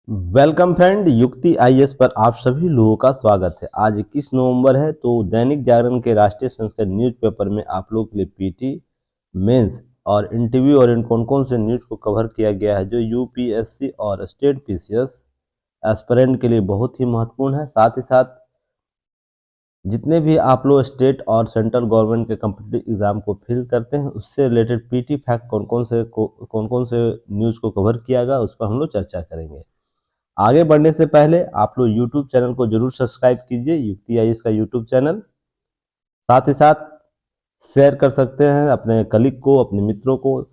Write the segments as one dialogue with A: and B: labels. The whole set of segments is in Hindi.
A: वेलकम फ्रेंड, युक्ति आईएएस पर आप सभी लोगों का स्वागत है। आज 21 नवंबर है, तो दैनिक जागरण के राष्ट्रीय संस्कृत न्यूज़पेपर में आप लोगों के लिए पीटी, मेंस और इंटरव्यू और इन कौन कौन से न्यूज़ को कवर किया गया है जो यूपीएससी और स्टेट पीसीएस एस्पिरेंट के लिए बहुत ही महत्वपूर्ण है। साथ ही साथ जितने भी आप लोग स्टेट और सेंट्रल गवर्नमेंट के कम्पिटिटिव एग्जाम को फिल करते हैं, उससे रिलेटेड पीटी फैक्ट कौन कौन से न्यूज़ को कवर किया गया, उस पर हम लोग चर्चा करेंगे। आगे बढ़ने से पहले आप लोग यूट्यूब चैनल को जरूर सब्सक्राइब कीजिए, युक्ति आईएएस का यूट्यूब चैनल। साथ ही साथ शेयर कर सकते हैं अपने कलीग को, अपने मित्रों को,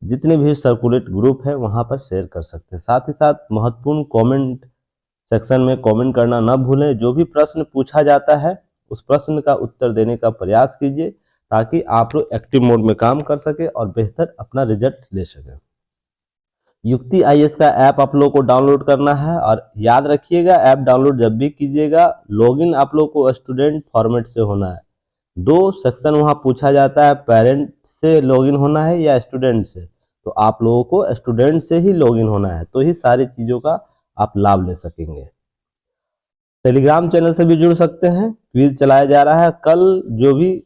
A: जितने भी सर्कुलेट ग्रुप है वहां पर शेयर कर सकते हैं। साथ ही साथ महत्वपूर्ण कमेंट सेक्शन में कमेंट करना न भूलें। जो भी प्रश्न पूछा जाता है उस प्रश्न का उत्तर देने का प्रयास कीजिए, ताकि आप लोग एक्टिव मोड में काम कर सके और बेहतर अपना रिजल्ट ले सकें। युक्ति आईएएस का ऐप आप लोगों को डाउनलोड करना है, और याद रखिएगा ऐप डाउनलोड जब भी कीजिएगा, लॉगिन आप लोग को स्टूडेंट फॉर्मेट से होना है। दो सेक्शन वहां पूछा जाता है, पेरेंट से लॉगिन होना है या स्टूडेंट से। तो आप लोगों को स्टूडेंट से ही लॉगिन होना है, तो ही सारी चीज़ों का आप लाभ ले सकेंगे। टेलीग्राम चैनल से भी जुड़ सकते हैं, क्विज चलाया जा रहा है। कल जो भी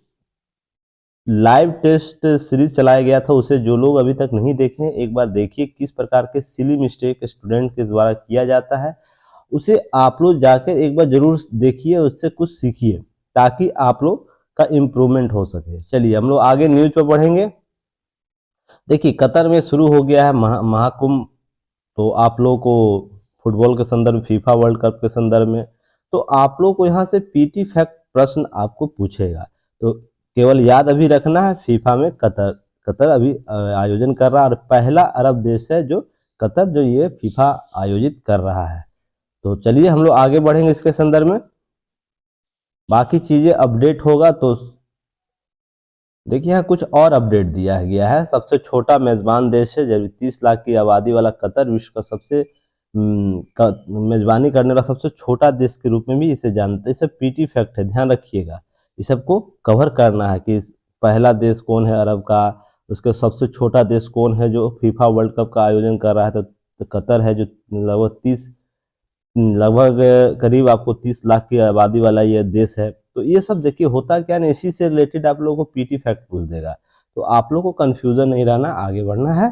A: लाइव टेस्ट सीरीज चलाया गया था, उसे जो लोग अभी तक नहीं देखे हैं, एक बार देखिए किस प्रकार के सिली मिस्टेक स्टूडेंट के द्वारा किया जाता है। उसे आप लोग जाकर एक बार जरूर देखिए, उससे कुछ सीखिए, ताकि आप लोग का इम्प्रूवमेंट हो सके। चलिए हम लोग आगे न्यूज पर बढ़ेंगे। देखिए कतर में शुरू हो गया है महाकुंभ। तो आप लोग को फुटबॉल के संदर्भ, फीफा वर्ल्ड कप के संदर्भ में, तो आप लोग को यहाँ से पीटी फैक्ट प्रश्न आपको पूछेगा। तो केवल याद अभी रखना है, फीफा में कतर अभी आयोजन कर रहा है, और पहला अरब देश है जो कतर जो ये फीफा आयोजित कर रहा है। तो चलिए हम लोग आगे बढ़ेंगे इसके संदर्भ में। बाकी चीजें अपडेट होगा तो देखिए यहाँ कुछ और अपडेट दिया गया है। सबसे छोटा मेजबान देश है, जब 30 लाख की आबादी वाला कतर विश्व का सबसे मेजबानी करने वाला सबसे छोटा देश के रूप में भी इसे जानते हैं। इसे पीटी फैक्ट है, ध्यान रखिएगा। इस सबको कवर करना है कि पहला देश कौन है अरब का, उसके सबसे छोटा देश कौन है जो फीफा वर्ल्ड कप का आयोजन कर रहा है। तो कतर है, जो लगभग करीब आपको 30 लाख की आबादी वाला ये देश है। तो ये सब देखिए होता क्या है, इसी से रिलेटेड आप लोगों को पीटी फैक्ट पूछ देगा, तो आप लोगों को कंफ्यूजन नहीं रहना, आगे बढ़ना है।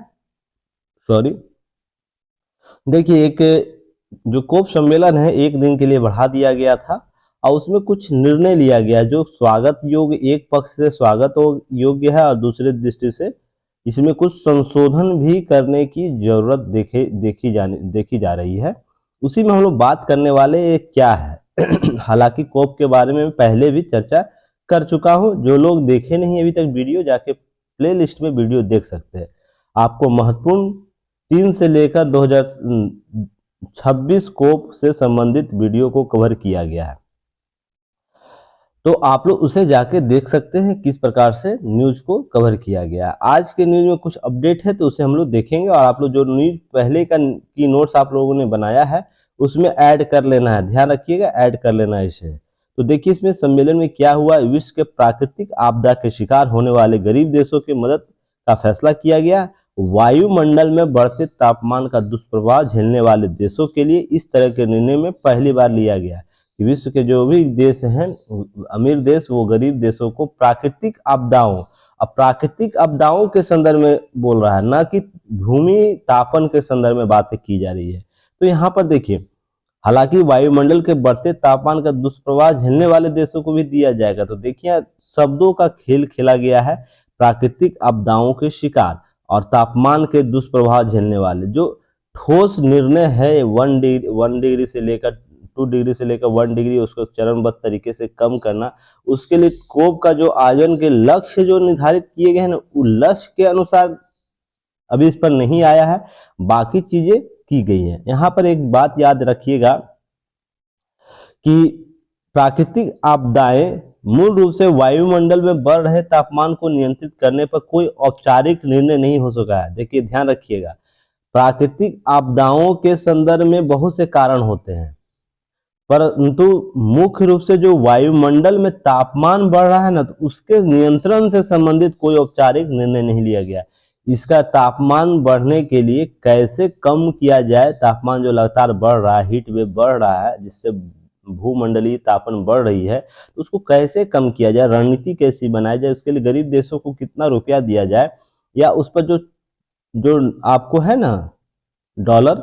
A: सॉरी, देखिए एक जो कोप सम्मेलन है 1 दिन के लिए बढ़ा दिया गया था, और उसमें कुछ निर्णय लिया गया जो स्वागत योग्य, एक पक्ष से स्वागत योग्य है और दूसरे दृष्टि से इसमें कुछ संशोधन भी करने की जरूरत देखी जा रही है। उसी में हम लोग बात करने वाले ये क्या है। हालांकि कोप के बारे में पहले भी चर्चा कर चुका हूं, जो लोग देखे नहीं अभी तक वीडियो, जाके प्लेलिस्ट में वीडियो देख सकते हैं। आपको महत्वपूर्ण 3 से लेकर 2026 कोप से संबंधित वीडियो को कवर किया गया है, तो आप लोग उसे जाके देख सकते हैं किस प्रकार से न्यूज को कवर किया गया है। आज के न्यूज में कुछ अपडेट है तो उसे हम लोग देखेंगे, और आप लोग जो न्यूज पहले की नोट्स आप लोगों ने बनाया है उसमें ऐड कर लेना है, ध्यान रखिएगा, ऐड कर लेना है इसे। तो देखिए इसमें सम्मेलन में क्या हुआ। विश्व के प्राकृतिक आपदा के शिकार होने वाले गरीब देशों की मदद का फैसला किया गया। वायुमंडल में बढ़ते तापमान का दुष्प्रभाव झेलने वाले देशों के लिए इस तरह के निर्णय में पहली बार लिया गया कि विश्व के जो भी देश हैं, अमीर देश, वो गरीब देशों को प्राकृतिक आपदाओं, अब प्राकृतिक आपदाओं के संदर्भ में बोल रहा है, ना कि भूमि तापन के संदर्भ में बातें की जा रही है। तो यहाँ पर देखिए, हालांकि वायुमंडल के बढ़ते तापमान का दुष्प्रभाव झेलने वाले देशों को भी दिया जाएगा। तो देखिए शब्दों का खेल खेला गया है, प्राकृतिक आपदाओं के शिकार और तापमान के दुष्प्रभाव झेलने वाले। जो ठोस निर्णय है 1 डिग्री से लेकर 2 डिग्री से लेकर 1 डिग्री, उसको चरणबद्ध तरीके से कम करना, उसके लिए कोप का जो आयोजन के लक्ष्य जो निर्धारित किए गए हैं ना, उस लक्ष्य के अनुसार अभी इस पर नहीं आया है, बाकी चीजें की गई हैं। यहाँ पर एक बात याद रखिएगा कि प्राकृतिक आपदाएं मूल रूप से वायुमंडल में बढ़ रहे तापमान को नियंत्रित करने पर कोई औपचारिक निर्णय नहीं हो सका है। देखिए ध्यान रखिएगा, प्राकृतिक आपदाओं के संदर्भ में बहुत से कारण होते हैं, परंतु मुख्य रूप से जो वायुमंडल में तापमान बढ़ रहा है ना, तो उसके नियंत्रण से संबंधित कोई औपचारिक निर्णय नहीं लिया गया। इसका तापमान बढ़ने के लिए कैसे कम किया जाए, तापमान जो लगातार बढ़ रहा है, हीट वेव बढ़ रहा है जिससे भूमंडलीय तापमान बढ़ रही है, तो उसको कैसे कम किया जाए, रणनीति कैसी बनाई जाए, उसके लिए गरीब देशों को कितना रुपया दिया जाए, या उस पर जो जो आपको है ना डॉलर,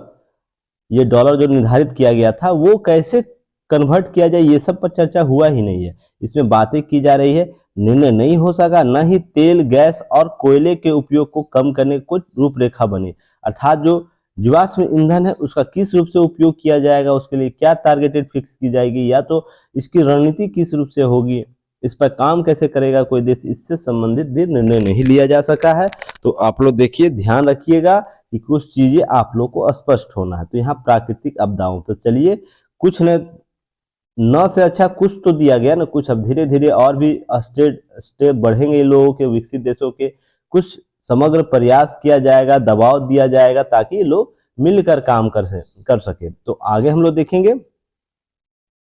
A: ये डॉलर जो निर्धारित किया गया था वो कैसे कन्वर्ट किया जाए, ये सब पर चर्चा हुआ ही नहीं है। इसमें बातें की जा रही है, निर्णय नहीं हो सका, न ही तेल, गैस और कोयले के उपयोग को कम करने की कुछ रूपरेखा बनी। अर्थात जो जीवाश्म ईंधन है उसका किस रूप से उपयोग किया जाएगा, उसके लिए क्या टारगेटेड फिक्स की जाएगी, या तो इसकी रणनीति किस रूप से होगी, इस पर काम कैसे करेगा कोई देश, इससे संबंधित भी निर्णय नहीं लिया जा सका है। तो आप लोग देखिए, ध्यान रखिएगा कि कुछ चीजें आप लोग को स्पष्ट होना है। तो यहाँ प्राकृतिक आपदाओं पर चलिए, कुछ न से अच्छा कुछ तो दिया गया ना, कुछ अब धीरे धीरे और भी स्टेप बढ़ेंगे इन लोगों के, विकसित देशों के, कुछ समग्र प्रयास किया जाएगा, दबाव दिया जाएगा ताकि ये लोग मिलकर काम कर सके। तो आगे हम लोग देखेंगे,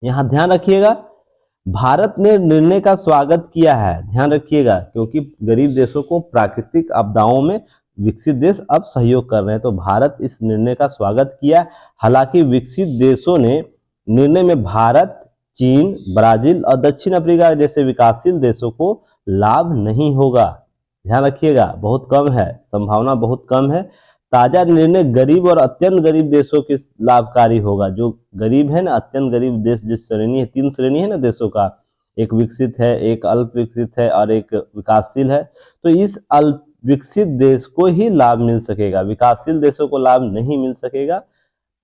A: यहाँ ध्यान रखिएगा, भारत ने निर्णय का स्वागत किया है, ध्यान रखिएगा, क्योंकि गरीब देशों को प्राकृतिक आपदाओं में विकसित देश अब सहयोग कर रहे हैं, तो भारत इस निर्णय का स्वागत किया। हालांकि विकसित देशों ने निर्णय में भारत, चीन, ब्राजील और दक्षिण अफ्रीका जैसे विकासशील देशों को लाभ नहीं होगा, ध्यान रखिएगा, बहुत कम है, संभावना बहुत कम है। ताजा निर्णय गरीब और अत्यंत गरीब देशों के लाभकारी होगा। जो गरीब है ना, अत्यंत गरीब देश, जिस श्रेणी है, 3 श्रेणी है ना देशों का, एक विकसित है, एक अल्प विकसित है और एक विकासशील है, तो इस अल्प विकसित देश को ही लाभ मिल सकेगा, विकासशील देशों को लाभ नहीं मिल सकेगा।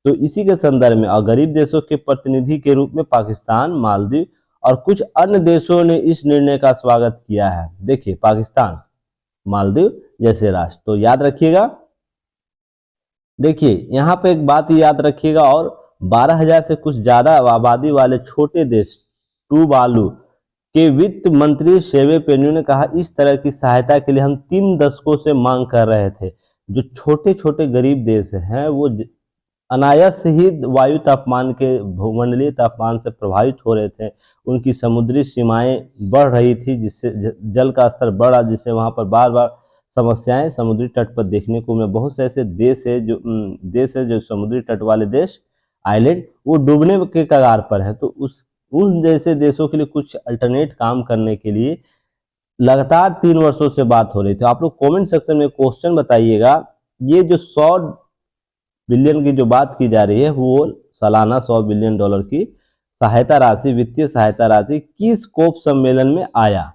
A: तो इसी के संदर्भ में और गरीब देशों के प्रतिनिधि के रूप में पाकिस्तान, मालदीव और कुछ अन्य देशों ने इस निर्णय का स्वागत किया है। देखिए, पाकिस्तान, मालदीव जैसे राष्ट्र, तो याद रखिएगा। देखिए यहाँ पे एक बात याद रखिएगा, और 12,000 से कुछ ज्यादा आबादी वाले छोटे देश टूवालू के वित्त मंत्री शेवे पेन्यू ने कहा, इस तरह की सहायता के लिए हम 3 दशकों से मांग कर रहे थे। जो छोटे छोटे गरीब देश हैं वो अनायास ही वायु तापमान के, भूमंडलीय तापमान से प्रभावित हो रहे थे, उनकी समुद्री सीमाएं बढ़ रही थी, जिससे जल का स्तर बढ़ा, जिससे वहां पर बार बार समस्याएं समुद्री तट पर देखने को मिले। बहुत से ऐसे देश है जो समुद्री तट वाले देश, आइलैंड, वो डूबने के कगार पर है। तो उन जैसे देशों के लिए कुछ अल्टरनेट काम करने के लिए लगातार 3 वर्षों से बात हो रही थी। आप लोग कमेंट सेक्शन में क्वेश्चन बताइएगा, ये जो 100 बिलियन की जो बात की जा रही है, वो सालाना 100 बिलियन डॉलर की सहायता राशि, वित्तीय सहायता राशि किस कोप सम्मेलन में आया?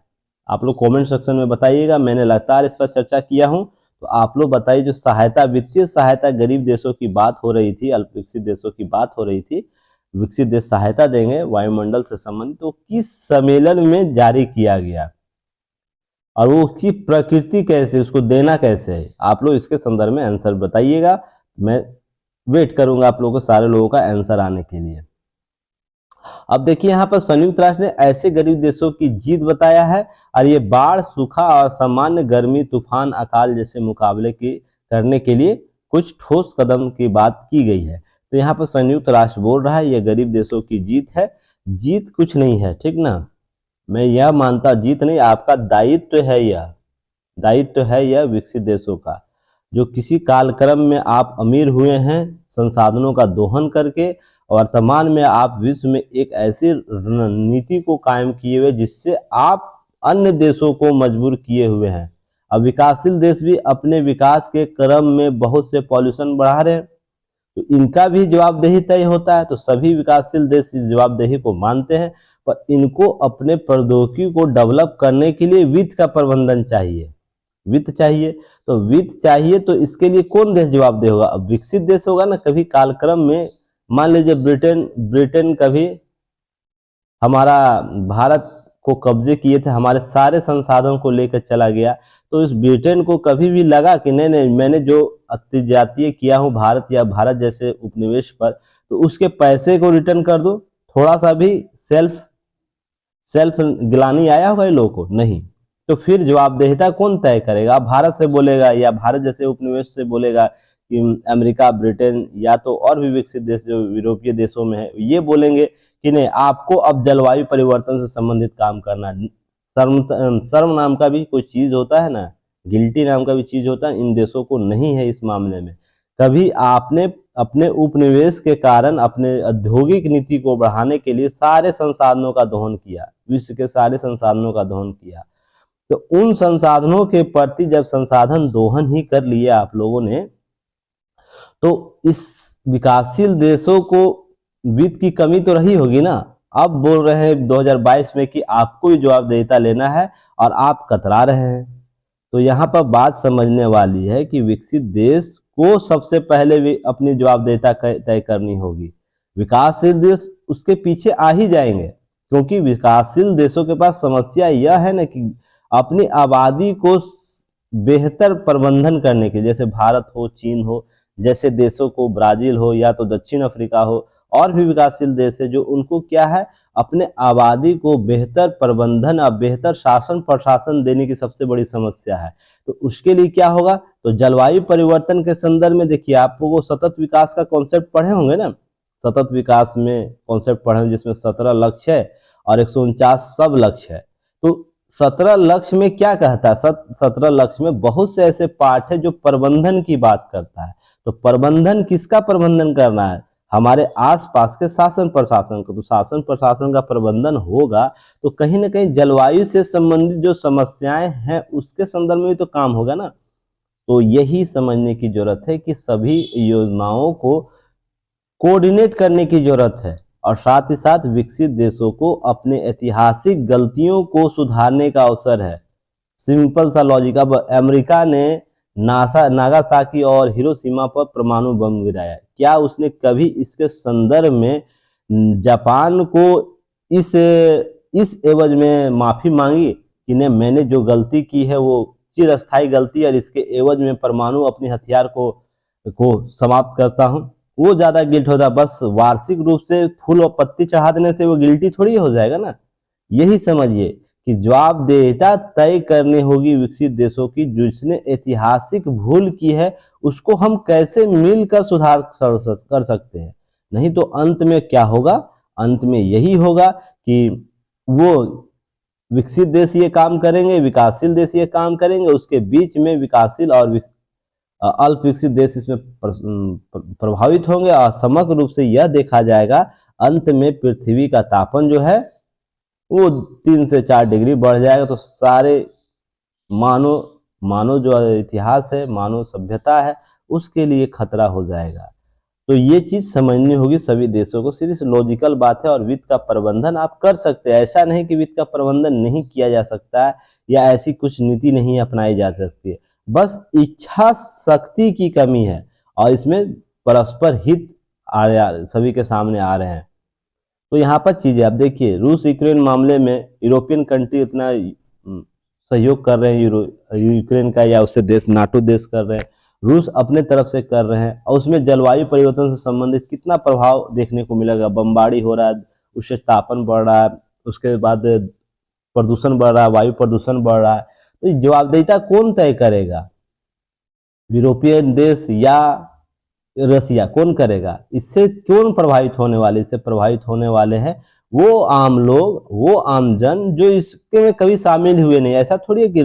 A: आप लोग कमेंट सेक्शन में बताइएगा। मैंने लगातार इस पर चर्चा किया हूं, तो आप लोग बताइए, जो सहायता, वित्तीय सहायता गरीब देशों की बात हो रही थी, अल्प विकसित देशों की बात हो रही थी, विकसित देश सहायता देंगे वायुमंडल से संबंधित, तो किस सम्मेलन में जारी किया गया और वो उसकी प्रकृति कैसे, उसको देना कैसे है? आप लोग इसके संदर्भ में आंसर बताइएगा। मैं वेट करूंगा आप लोगों को, सारे लोगों का आंसर आने के लिए। अब देखिए, यहाँ पर संयुक्त राष्ट्र ने ऐसे गरीब देशों की जीत बताया है, और ये बाढ़, सूखा और सामान्य गर्मी, तूफान, अकाल जैसे मुकाबले की करने के लिए कुछ ठोस कदम की बात की गई है। तो यहाँ पर संयुक्त राष्ट्र बोल रहा है ये गरीब देशों की जीत है। जीत कुछ नहीं है, ठीक ना, मैं यह मानता, जीत नहीं, आपका दायित्व है, यह दायित्व है यह विकसित देशों का। जो किसी कालक्रम में आप अमीर हुए हैं संसाधनों का दोहन करके, वर्तमान में आप विश्व में एक ऐसी रणनीति को कायम किए हुए जिससे आप अन्य देशों को मजबूर किए हुए हैं। अब विकासशील देश भी अपने विकास के क्रम में बहुत से पॉल्यूशन बढ़ा रहे हैं, तो इनका भी जवाबदेही तय होता है। तो सभी विकासशील देश इस जवाबदेही को मानते हैं, पर इनको अपने प्रौद्योगिकी को डेवलप करने के लिए वित्त का प्रबंधन चाहिए, वित्त चाहिए। तो वित्त चाहिए, तो इसके लिए कौन देश जवाबदेह होगा? अब विकसित देश होगा ना। कभी कालक्रम में मान लीजिए ब्रिटेन कभी हमारा भारत को कब्जे किए थे, हमारे सारे संसाधनों को लेकर चला गया, तो इस ब्रिटेन को कभी भी लगा कि नहीं नहीं, मैंने जो अतिजातीय किया हूं भारत या भारत जैसे उपनिवेश पर, तो उसके पैसे को रिटर्न कर दो? थोड़ा सा भी सेल्फ गिलानी आया होगा इन लोगों को? नहीं। तो फिर जवाबदेहिता कौन तय करेगा? भारत से बोलेगा, या भारत जैसे उपनिवेश से बोलेगा कि अमेरिका, ब्रिटेन या तो और भी विकसित देश जो यूरोपीय देशों में है, ये बोलेंगे कि नहीं, आपको अब जलवायु परिवर्तन से संबंधित काम करना है। शर्म नाम का भी कोई चीज होता है ना, गिल्टी नाम का भी चीज होता है, इन देशों को नहीं है इस मामले में। कभी आपने अपने उपनिवेश के कारण अपने औद्योगिक नीति को बढ़ाने के लिए सारे संसाधनों का दोहन किया, विश्व के सारे संसाधनों का दोहन किया। तो उन संसाधनों के प्रति जब संसाधन दोहन ही कर लिए आप लोगों ने, तो इस विकासशील देशों को वित्त की कमी तो रही होगी ना। अब बोल रहे हैं 2022 में कि आपको ही जवाबदेहिता लेना है और आप कतरा रहे हैं। तो यहाँ पर बात समझने वाली है कि विकसित देश को सबसे पहले भी अपनी जवाबदेहिता तय करनी होगी। विकासशील देश उसके पीछे आ ही जाएंगे, क्योंकि विकासशील देशों के पास समस्या यह है ना कि अपनी आबादी को बेहतर प्रबंधन करने के, जैसे भारत हो, चीन हो, जैसे देशों को, ब्राजील हो या तो दक्षिण अफ्रीका हो, और भी विकासशील देश है जो उनको क्या है, अपने आबादी को बेहतर प्रबंधन और बेहतर शासन प्रशासन देने की सबसे बड़ी समस्या है। तो उसके लिए क्या होगा, तो जलवायु परिवर्तन के संदर्भ में देखिए, आप लोगों को सतत विकास का कॉन्सेप्ट पढ़े होंगे ना। सतत विकास में कॉन्सेप्ट पढ़े होंगे जिसमें 17 लक्ष्य है और 149 सब लक्ष्य है। तो 17 लक्ष्य में क्या कहता है, 17 लक्ष्य में बहुत से ऐसे पार्ट है जो प्रबंधन की बात करता है। तो प्रबंधन किसका प्रबंधन करना है, हमारे आसपास के शासन प्रशासन को। तो शासन प्रशासन का प्रबंधन होगा तो कहीं ना कहीं जलवायु से संबंधित जो समस्याएं हैं उसके संदर्भ में भी तो काम होगा ना। तो यही समझने की जरूरत है कि सभी योजनाओं को कोऑर्डिनेट करने की जरूरत है, और साथ ही साथ विकसित देशों को अपने ऐतिहासिक गलतियों को सुधारने का अवसर है। सिंपल सा लॉजिक। अब अमेरिका ने नागासाकी और हिरोशिमा पर परमाणु बम गिराया, क्या उसने कभी इसके संदर्भ में जापान को इस एवज में माफी मांगी कि नहीं, मैंने जो गलती की है वो चिरस्थायी गलती है और इसके एवज में परमाणु अपने हथियार को समाप्त करता हूं। वो ज्यादा गिल्ट होता, बस वार्षिक रूप से फूल और पत्ती चढ़ा देने से वो गिल्टी थोड़ी हो जाएगा ना। यही समझिए कि जवाबदेहिता तय करनी होगी विकसित देशों की, जिसने ऐतिहासिक भूल की है उसको हम कैसे मिलकर सुधार कर सकते हैं। नहीं तो अंत में क्या होगा, अंत में यही होगा कि वो विकसित देश ये काम करेंगे, विकासशील देश ये काम करेंगे, उसके बीच में विकासशील और अल्प विकसित देश इसमें प्रभावित होंगे, और समग्र रूप से यह देखा जाएगा अंत में पृथ्वी का तापन जो है वो 3 से 4 डिग्री बढ़ जाएगा। तो सारे मानव जो इतिहास है, मानव सभ्यता है, उसके लिए खतरा हो जाएगा। तो ये चीज समझनी होगी सभी देशों को। सिर्फ लॉजिकल बात है, और वित्त का प्रबंधन आप कर सकते हैं। ऐसा नहीं कि वित्त का प्रबंधन नहीं किया जा सकता है या ऐसी कुछ नीति नहीं अपनाई जा सकती है, बस इच्छा शक्ति की कमी है, और इसमें परस्पर हित सभी के सामने आ रहे हैं। तो यहाँ पर चीजें आप देखिए, रूस यूक्रेन मामले में यूरोपियन कंट्री इतना सहयोग कर रहे हैं यूक्रेन का, या उससे देश नाटो देश कर रहे हैं, रूस अपने तरफ से कर रहे हैं, और उसमें जलवायु परिवर्तन से संबंधित कितना प्रभाव देखने को मिलेगा। बमबारी हो रहा है, उससे तापन बढ़ रहा है, उसके बाद प्रदूषण बढ़ रहा है, वायु प्रदूषण बढ़ रहा है। तो जवाबदेहिता कौन तय करेगा, यूरोपियन देश या रसिया, कौन करेगा? इससे कौन प्रभावित होने वाले, इससे प्रभावित होने वाले हैं वो आम लोग, वो आम जन जो इसके में कभी शामिल हुए नहीं। ऐसा थोड़ी है कि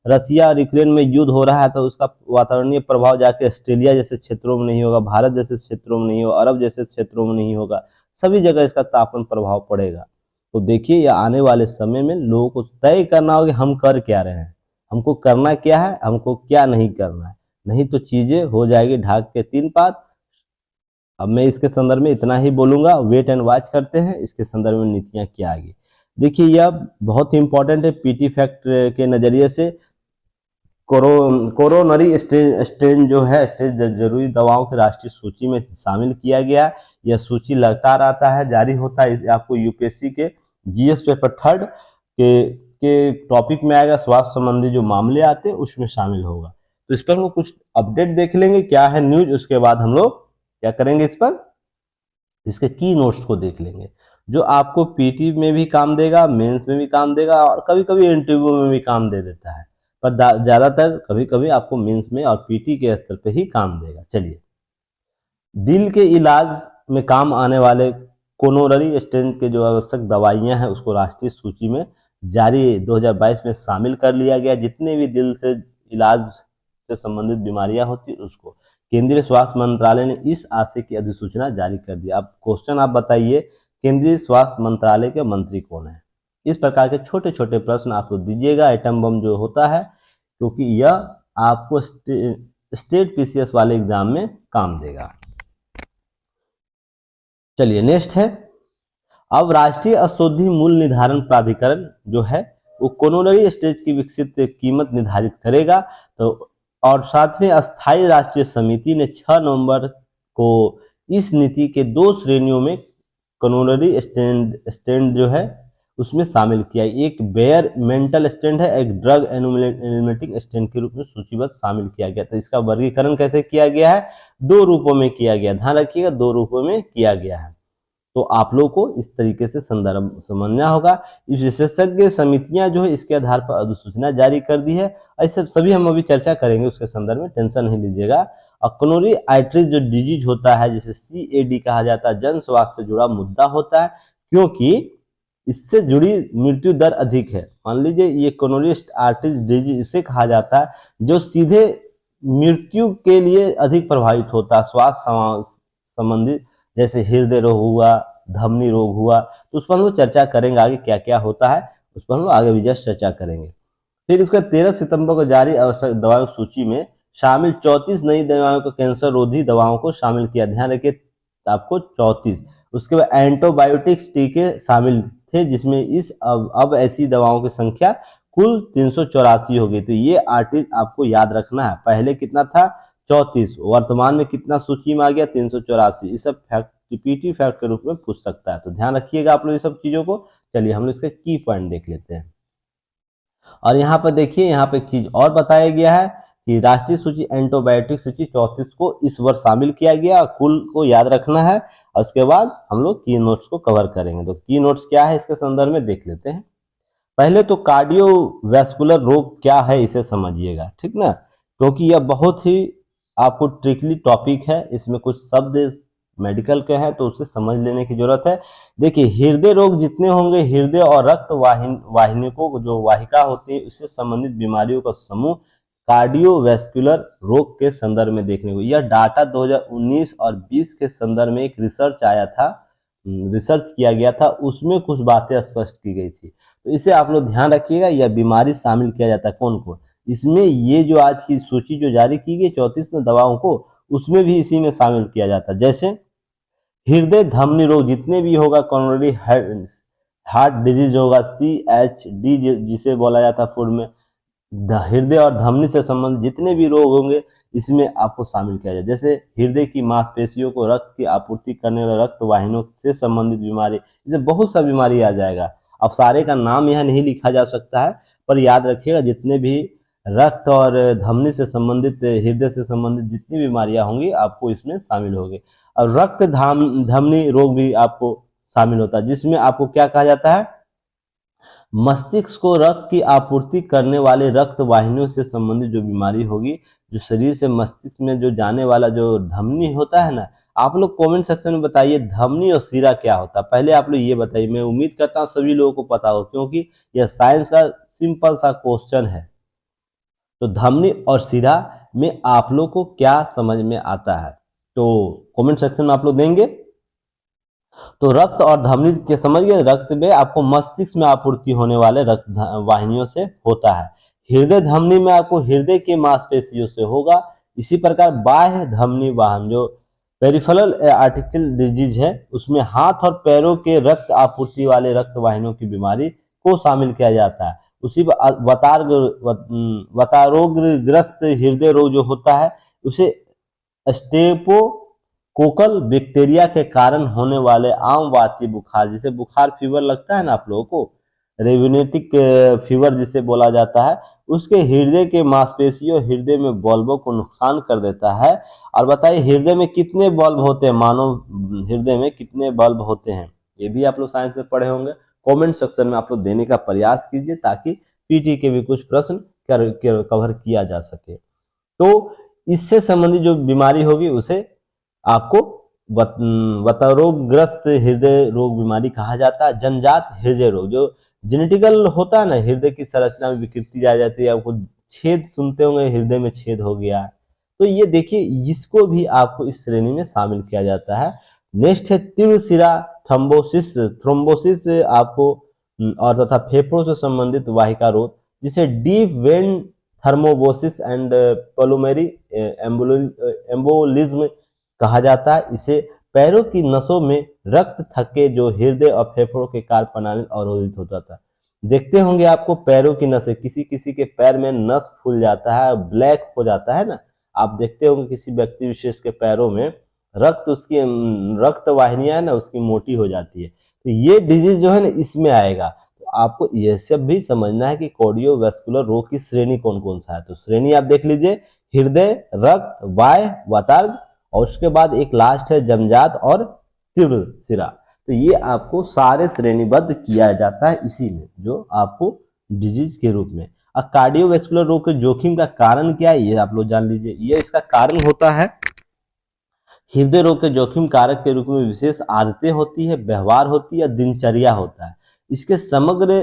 A: रसिया और यूक्रेन में युद्ध हो रहा है तो उसका वातावरणीय प्रभाव जाके ऑस्ट्रेलिया जैसे क्षेत्रों में नहीं होगा, भारत जैसे क्षेत्रों में नहीं होगा, अरब जैसे क्षेत्रों में नहीं होगा, सभी जगह इसका तापन प्रभाव पड़ेगा। तो देखिए, यह आने वाले समय में लोगों को तय करना होगा हम कर क्या रहे हैं, हमको करना क्या है, हमको क्या नहीं करना है। नहीं तो चीजें हो जाएगी ढाक के 3 पात। अब मैं इसके संदर्भ में इतना ही बोलूंगा, वेट एंड वॉच करते हैं इसके संदर्भ में नीतियां क्या आएगी। देखिए, यह बहुत ही इंपॉर्टेंट है पीटी फैक्ट के नजरिए से। कोरोनरी स्टेन जो है, स्टेज जरूरी दवाओं की राष्ट्रीय सूची में शामिल किया गया। यह सूची लगातार आता है, जारी होता है, आपको यूपीएससी के जीएस पेपर 3 के टॉपिक में आएगा। स्वास्थ्य संबंधी जो मामले आते हैं उसमें शामिल होगा। तो इस पर हम कुछ अपडेट देख लेंगे क्या है न्यूज, उसके बाद हम लोग क्या करेंगे, इस पर इसके की नोट्स को देख लेंगे, जो आपको पीटी में भी काम देगा, मेंस में भी काम देगा, और कभी कभी इंटरव्यू में भी काम दे देता है, पर ज्यादातर कभी कभी आपको मेंस में और पीटी के स्तर पे ही काम देगा। चलिए, दिल के इलाज में काम आने वाले कोरोनरी स्टेंट के जो आवश्यक दवाइयां हैं उसको राष्ट्रीय सूची में जारी 2022 में शामिल कर लिया गया। जितने भी दिल से इलाज से संबंधित बीमारियां होती है उसको। केंद्रीय स्वास्थ्य मंत्रालय ने इस आशय की अधिसूचना जारी कर दी। अब क्वेश्चन आप बताइए, केंद्रीय स्वास्थ्य मंत्रालय के मंत्री कौन है? इस प्रकार के छोटे छोटे प्रश्न आपको दीजिएगा आइटम बम जो होता है, क्योंकि यह आपको स्टेट पीसीएस वाले एग्जाम में काम देगा। चलिए नेक्स्ट है, अब राष्ट्रीय औषधि मूल्य निर्धारण प्राधिकरण जो है वो कोरोनरी स्टेज की विकसित कीमत निर्धारित करेगा। तो और साथ में अस्थायी राष्ट्रीय समिति ने 6 नवंबर को इस नीति के 2 श्रेणियों में कोरोनरी स्टेंट जो है उसमें शामिल किया। एक बेयर मेंटल स्टेंट है, एक ड्रग एनुमेटिंग स्टेंट के रूप में सूचीबद्ध शामिल किया गया। तो इसका वर्गीकरण कैसे किया गया है? 2 रूपों में किया गया, ध्यान रखिएगा 2 रूपों में किया गया है। तो आप लोग को इस तरीके से संदर्भ समझना होगा। इस विशेषज्ञ समितियां जो है इसके आधार पर अधिसूचना जारी कर दी है। ऐसे सभी हम अभी चर्चा करेंगे उसके संदर्भ में, टेंशन नहीं लीजिएगा। कोरोनरी आर्टरीज जो डिजीज होता है जिसे CAD कहा जाता है, जन स्वास्थ्य से जुड़ा मुद्दा होता है, क्योंकि इससे जुड़ी मृत्यु दर अधिक है। मान लीजिए ये कोरोनरी आर्टरीज डिजीज इसे कहा जाता है जो सीधे मृत्यु के लिए अधिक प्रभावित होता है, स्वास्थ्य संबंधित, जैसे हृदय रोग हुआ, धमनी रोग हुआ। तो उस पर हम लोग चर्चा करेंगे आगे क्या क्या होता है, उस पर हम लोग आगे भी जस्ट चर्चा करेंगे। फिर उसके 13 सितंबर को जारी आवश्यक दवाओं की सूची में शामिल 34 नई दवाओं को, कैंसर रोधी दवाओं को शामिल किया। ध्यान रखिए आपको 34। उसके बाद एंटीबायोटिक्स टीके शामिल थे, जिसमें अब ऐसी दवाओं की संख्या कुल 384 हो गई। तो ये आर्टिस्ट आपको याद रखना है, पहले कितना था 34, वर्तमान में कितना सूची में आ गया 384। ये सब फैक्ट पीटी फैक्ट के रूप में पूछ सकता है, तो ध्यान रखिएगा आप लोग ये सब चीजों को। चलिए हम लोग इसके की पॉइंट देख लेते हैं। और यहाँ पर देखिए, यहाँ पे एक चीज और बताया गया है कि राष्ट्रीय सूची एंटीबायोटिक सूची 34 को इस वर्ष शामिल किया गया, कुल को याद रखना है। और उसके बाद हम लोग की नोट्स को कवर करेंगे। तो की नोट्स क्या है इसके संदर्भ में देख लेते हैं। पहले तो कार्डियोवैस्कुलर रोग क्या है इसे समझिएगा, ठीक ना, क्योंकि यह बहुत ही आपको ट्रिकली टॉपिक है। इसमें कुछ शब्द मेडिकल के हैं तो उसे समझ लेने की जरूरत है। देखिए हृदय रोग जितने होंगे, हृदय और रक्त वाहिनी को जो वाहिका होती है उससे संबंधित बीमारियों का समूह कार्डियोवैस्कुलर रोग के संदर्भ में देखने को। यह डाटा 2019 और 20 के संदर्भ में एक रिसर्च आया था, रिसर्च किया गया था, उसमें कुछ बातें स्पष्ट की गई थी। तो इसे आप लोग ध्यान रखिएगा, यह बीमारी शामिल किया जाता है कौन कौन इसमें। ये जो आज की सूची जो जारी की गई 34 दवाओं को, उसमें भी इसी में शामिल किया जाता है। जैसे हृदय धमनी रोग जितने भी होगा, कोरोनरी हार्ट डिजीज होगा, CHD जिसे बोला जाता है फुल में, हृदय और धमनी से संबंधित जितने भी रोग होंगे इसमें आपको शामिल किया जाए। जैसे हृदय की मांसपेशियों को रक्त की आपूर्ति करने वाले रक्त वाहिनियों से संबंधित बीमारी, इसमें बहुत सा बीमारी आ जाएगा। अब सारे का नाम यहाँ नहीं लिखा जा सकता है, पर याद रखिएगा जितने भी रक्त और धमनी से संबंधित, हृदय से संबंधित जितनी बीमारियां होंगी आपको इसमें शामिल होगी। और रक्त धमनी रोग भी आपको शामिल होता है, जिसमें आपको क्या कहा जाता है, मस्तिष्क को रक्त की आपूर्ति करने वाले रक्त वाहिनियों से संबंधित जो बीमारी होगी, जो शरीर से मस्तिष्क में जो जाने वाला जो धमनी होता है ना। आप लोग कमेंट सेक्शन में बताइए धमनी और शिरा क्या होता है, पहले आप लोग ये बताइए। मैं उम्मीद करता हूँ सभी लोगों को पता हो, क्योंकि यह साइंस का सिंपल सा क्वेश्चन है। तो धमनी और शिरा में आप लोग को क्या समझ में आता है, तो कमेंट सेक्शन में आप लोग देंगे। तो रक्त और धमनी के समझ गए, रक्त में आपको मस्तिष्क में आपूर्ति होने वाले रक्त वाहिनियों से होता है। हृदय धमनी में आपको हृदय के मांसपेशियों से होगा। इसी प्रकार बाह्य धमनी वाहन जो पेरिफेरल आर्टिकल डिजीज है, उसमें हाथ और पैरों के रक्त आपूर्ति वाले रक्त वाहिनियों की बीमारी को शामिल किया जाता है। उसी वतारोग्रस्त हृदय रोग जो होता है उसे स्टेपोकोकल बैक्टीरिया के कारण होने वाले आम वाती बुखार, जिसे बुखार फीवर लगता है ना आप लोगों को, रेविनेटिक फीवर जिसे बोला जाता है, उसके हृदय के मांसपेशियों, हृदय में बल्बों को नुकसान कर देता है। और बताइए हृदय में कितने बल्ब होते हैं, मानव हृदय में कितने बल्ब होते हैं, ये भी आप लोग साइंस में पढ़े होंगे। कमेंट सेक्शन में आप लोग देने का प्रयास कीजिए ताकि पीटी के भी कुछ प्रश्न कवर किया जा सके। तो इससे संबंधित जो बीमारी होगी उसे आपको वतारोग्रस्त हृदय रोग बीमारी कहा जाता है। जनजात हृदय रोग जो जेनेटिकल होता है ना, हृदय की संरचना में विकृति आ जाती है, आपको छेद सुनते होंगे, हृदय में छेद हो गया, तो ये देखिए इसको भी आपको इस श्रेणी में शामिल किया जाता है। नेक्स्ट है तीव्र शिरा थ्रोम्बोसिस। थ्रोम्बोसिस आपको और तथा फेफड़ों से संबंधित वाहिका रोग, जिसे deep vein thrombosis and pulmonary embolism कहा जाता है। इसे पैरों की नसों में रक्त थके जो हृदय और फेफड़ों के कार्य प्रणाली अवरोधित हो जाता है। देखते होंगे आपको पैरों की नसें, किसी किसी के पैर में नस फूल जाता है, ब्लैक हो जाता है ना, आप देखते होंगे किसी व्यक्ति विशेष के पैरों में रक्त वाहिनियां है ना उसकी मोटी हो जाती है, तो ये डिजीज जो है ना इसमें आएगा। तो आपको यह सब भी समझना है कि कार्डियोवैस्कुलर रोग की श्रेणी कौन कौन सा है। तो श्रेणी आप देख लीजिए, हृदय, रक्त, वाय, वातार्ग, और उसके बाद एक लास्ट है जमजात और तीव्र शिरा। तो ये आपको सारे श्रेणीबद्ध किया जाता है इसी में, जो आपको डिजीज के रूप में। अब कार्डियोवैस्कुलर रोग के जोखिम का कारण क्या है ये आप लोग जान लीजिए। ये इसका कारण होता है हृदय रोग के जोखिम कारक के रूप में विशेष आदतें होती है, व्यवहार होती है, दिनचर्या होता है। इसके समग्र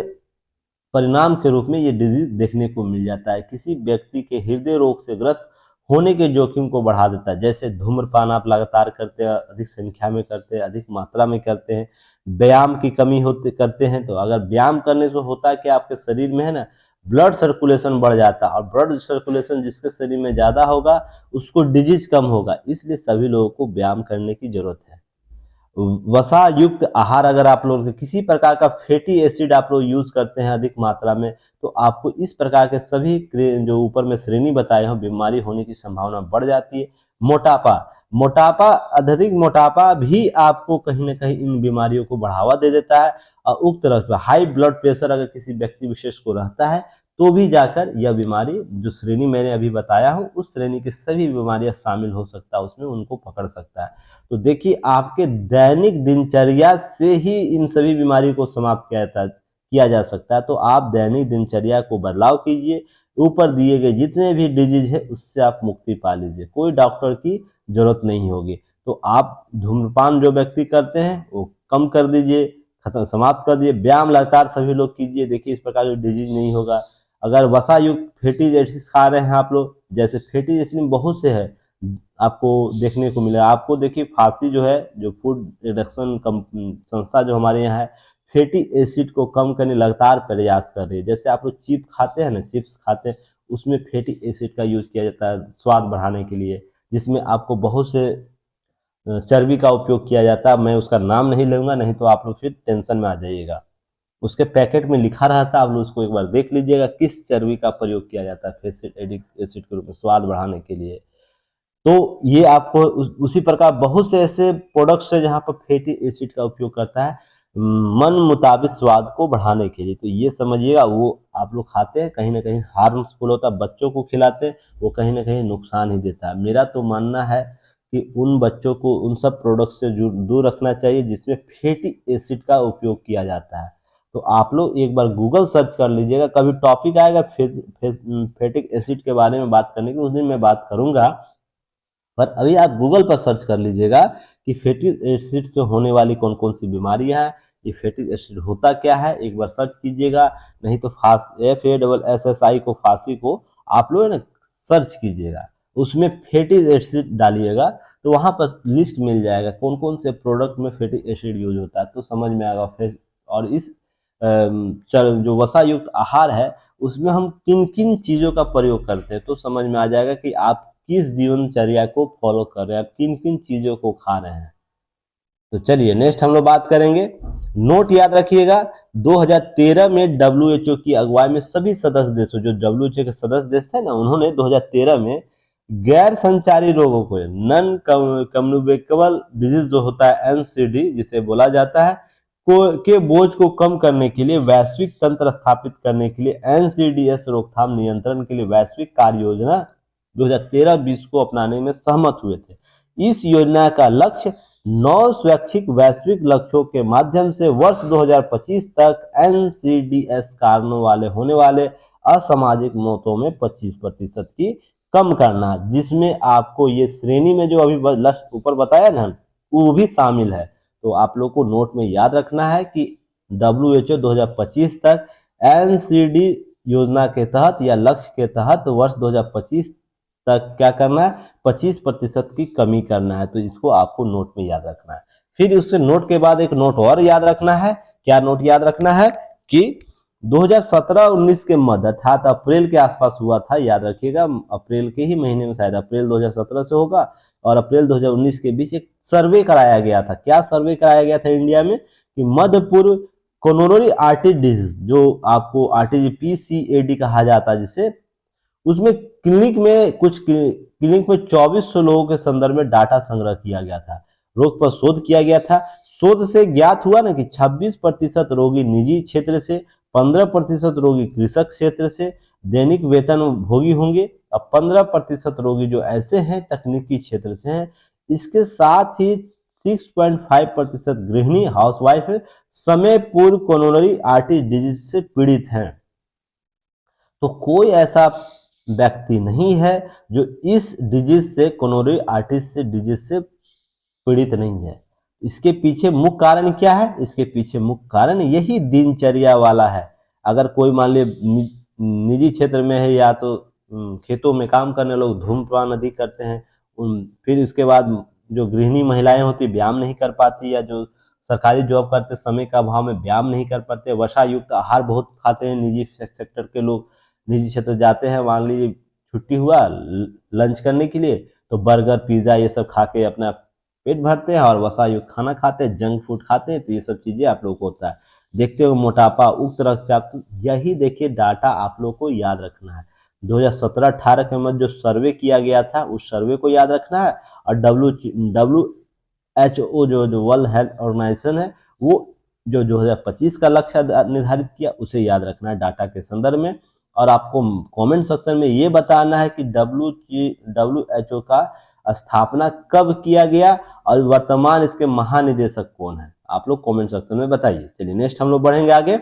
A: परिणाम के रूप में ये डिजीज देखने को मिल जाता है। किसी व्यक्ति के हृदय रोग से ग्रस्त होने के जोखिम को बढ़ा देता है। जैसे धूम्रपान आप लगातार करते हैं, अधिक संख्या में करते हैं, अधिक मात्रा में करते हैं, व्यायाम की कमी होते करते हैं, तो अगर व्यायाम करने से होता है कि आपके शरीर में है ना ब्लड सर्कुलेशन बढ़ जाता है, और ब्लड सर्कुलेशन जिसके शरीर में ज्यादा होगा उसको डिजीज कम होगा। इसलिए सभी लोगों को व्यायाम करने की जरूरत है। वसा युक्त आहार, अगर आप लोग किसी प्रकार का फैटी एसिड आप लोग यूज करते हैं अधिक मात्रा में, तो आपको इस प्रकार के सभी जो ऊपर में श्रेणी बताए हैं बीमारी होने की संभावना बढ़ जाती है। मोटापा, मोटापा, अत्यधिक मोटापा भी आपको कहीं ना कहीं इन बीमारियों को बढ़ावा दे देता है। और उक्त रक्त हाई ब्लड प्रेशर अगर किसी व्यक्ति विशेष को रहता है तो भी जाकर यह बीमारी, जो श्रेणी मैंने अभी बताया हूँ उस श्रेणी की सभी बीमारियां शामिल हो सकता है, उसमें उनको पकड़ सकता है। तो देखिए आपके दैनिक दिनचर्या से ही इन सभी बीमारियों को समाप्त किया जा सकता है। तो आप दैनिक दिनचर्या को बदलाव कीजिए, ऊपर दिए गए जितने भी डिजीज है उससे आप मुक्ति पा लीजिए, कोई डॉक्टर की जरूरत नहीं होगी। तो आप धूम्रपान जो व्यक्ति करते हैं वो कम कर दीजिए, खत्म समाप्त कर दिए, व्यायाम लगातार सभी लोग कीजिए, देखिए इस प्रकार की डिजीज नहीं होगा। अगर वसा युक्त फैटी एसिड्स खा रहे हैं आप लोग, जैसे फैटी एसिड में बहुत से है आपको देखने को मिला, आपको देखिए फांसी जो है, जो फूड रिडक्शन संस्था जो हमारे यहाँ है, फैटी एसिड को कम करने लगातार प्रयास कर रही है। जैसे आप लोग चिप खाते हैं ना, चिप्स खाते हैं, उसमें फैटी एसिड का यूज किया जाता है स्वाद बढ़ाने के लिए, जिसमें आपको बहुत से चर्बी का उपयोग किया जाता है। मैं उसका नाम नहीं लूंगा, नहीं तो आप लोग फिर टेंशन में आ जाइएगा। उसके पैकेट में लिखा रहता है, आप लोग उसको एक बार देख लीजिएगा किस चर्बी का प्रयोग किया जाता है फैटी एसिड के रूप में स्वाद बढ़ाने के लिए। तो ये आपको उसी प्रकार बहुत से ऐसे प्रोडक्ट्स है जहाँ पर फैटी एसिड का उपयोग करता है मन मुताबिक स्वाद को बढ़ाने के लिए। तो ये समझिएगा वो आप लोग खाते हैं कहीं ना कहीं हार्मफुल होता है, बच्चों को खिलाते हैं वो कहीं ना कहीं नुकसान ही देता है। मेरा तो मानना है कि उन बच्चों को उन सब प्रोडक्ट से दूर रखना चाहिए जिसमें फैटी एसिड का उपयोग किया जाता है। तो आप लोग एक बार गूगल सर्च कर लीजिएगा, कभी टॉपिक आएगा फैटिक एसिड के बारे में बात करने की, उस दिन मैं बात करूंगा। पर अभी आप गूगल पर सर्च कर लीजिएगा कि फैटी एसिड से होने वाली कौन कौन सी बीमारियां हैं, ये फैटी एसिड होता क्या है, एक बार सर्च कीजिएगा। नहीं तो FASSI को, फांसी को आप लोग ना सर्च कीजिएगा, उसमें फैटी एसिड डालिएगा तो वहां पर लिस्ट मिल जाएगा कौन कौन से प्रोडक्ट में फैटी एसिड यूज होता है, तो समझ में आएगा। फिर और इस जो वसा युक्त आहार है उसमें हम किन किन चीजों का प्रयोग करते हैं, तो समझ में आ जाएगा कि आप किस जीवनचर्या को फॉलो कर रहे हैं, आप किन किन चीजों को खा रहे हैं। तो चलिए नेक्स्ट हम लोग बात करेंगे। नोट याद रखिएगा, 2013 में WHO की अगुवाई में सभी सदस्य देशों, जो WHO के सदस्य देश थे ना, उन्होंने 2013 में गैर संचारी रोगों को, नॉन कम्युनिकेबल डिजीज जो होता है NCD जिसे बोला जाता है, के बोझ को कम करने के लिए, वैश्विक तंत्र स्थापित करने के लिए NCDs रोकथाम नियंत्रण के लिए वैश्विक कार्य योजना 2013-20 को अपनाने में सहमत हुए थे। इस योजना का लक्ष्य 9 स्वैच्छिक वैश्विक लक्ष्यों के माध्यम से वर्ष 2025 तक NCDs कारणों वाले होने वाले असामाजिक मौतों में 25% की कम करना, जिसमें आपको ये श्रेणी में जो अभी लक्ष्य ऊपर बताया ना वो भी शामिल है। तो आप लोग को नोट में याद रखना है कि WHO 2025 तक NCD योजना के तहत या लक्ष्य के तहत वर्ष 2025 तक क्या करना है, 25% की कमी करना है। तो इसको आपको नोट में याद रखना है। फिर उसके नोट के बाद एक नोट और याद रखना है। क्या नोट याद रखना है कि 2017-19 के मध्य अर्थात अप्रैल के आसपास हुआ था, याद रखिएगा, अप्रैल के ही महीने में, शायद अप्रैल 2017 से होगा और अप्रैल 2019 के बीच एक सर्वे कराया गया था। क्या सर्वे कराया गया था इंडिया में कि मध्य पूर्व कोरोनरी आर्टरी डिजीज, जो आपको आर्टरी पीसीएडी कहा जाता है जिसे, उसमें क्लिनिक में 2400 लोगों के संदर्भ में डाटा संग्रह किया गया था। रोग पर शोध किया गया था। शोध से ज्ञात हुआ ना कि 26% रोगी निजी क्षेत्र से, 15% रोगी कृषक क्षेत्र से दैनिक वेतन भोगी होंगे और 15% रोगी जो ऐसे हैं तकनीकी क्षेत्र से हैं। इसके साथ ही 6.5% गृहिणी हाउसवाइफ समय पूर्व कोरोनरी आर्टरी डिजीज से पीड़ित हैं। तो कोई ऐसा व्यक्ति नहीं है जो इस डिजीज से, कोरोनरी आर्टरी से डिजीज से पीड़ित नहीं है। इसके पीछे मुख्य कारण क्या है? इसके पीछे मुख्य कारण यही दिनचर्या वाला है। अगर कोई मान लीजिए निजी क्षेत्र में है या तो खेतों में काम करने लोग धूम्रपान अधिक करते हैं, फिर उसके बाद जो गृहिणी महिलाएं होती व्यायाम नहीं कर पाती, या जो सरकारी जॉब करते समय का अभाव में व्यायाम नहीं कर पाते, वसा युक्त आहार बहुत खाते हैं निजी सेक्टर के लोग, निजी क्षेत्र जाते हैं, मान लीजिए छुट्टी हुआ लंच करने के लिए तो बर्गर पिज्जा ये सब खा के अपना पेट भरते हैं और वसा युक्त खाना खाते हैं, जंक फूड खाते हैं। तो ये सब चीजें आप लोग को होता है। देखते हो मोटापा, उच्च रक्तचाप, यही देखिए डाटा आप लोग को याद रखना है। 2017-18 के मध्य जो सर्वे किया गया था उस सर्वे को याद रखना है। और WHO जो वर्ल्ड हेल्थ ऑर्गेनाइजेशन है, वो जो 2025 का लक्ष्य निर्धारित किया उसे याद रखना है डाटा के संदर्भ में। और आपको कमेंट सेक्शन में ये बताना है कि WHO का स्थापना कब किया गया और वर्तमान इसके महानिदेशक कौन है, आप लोग कमेंट सेक्शन में बताइए। चलिए नेक्स्ट हम लोग बढ़ेंगे आगे।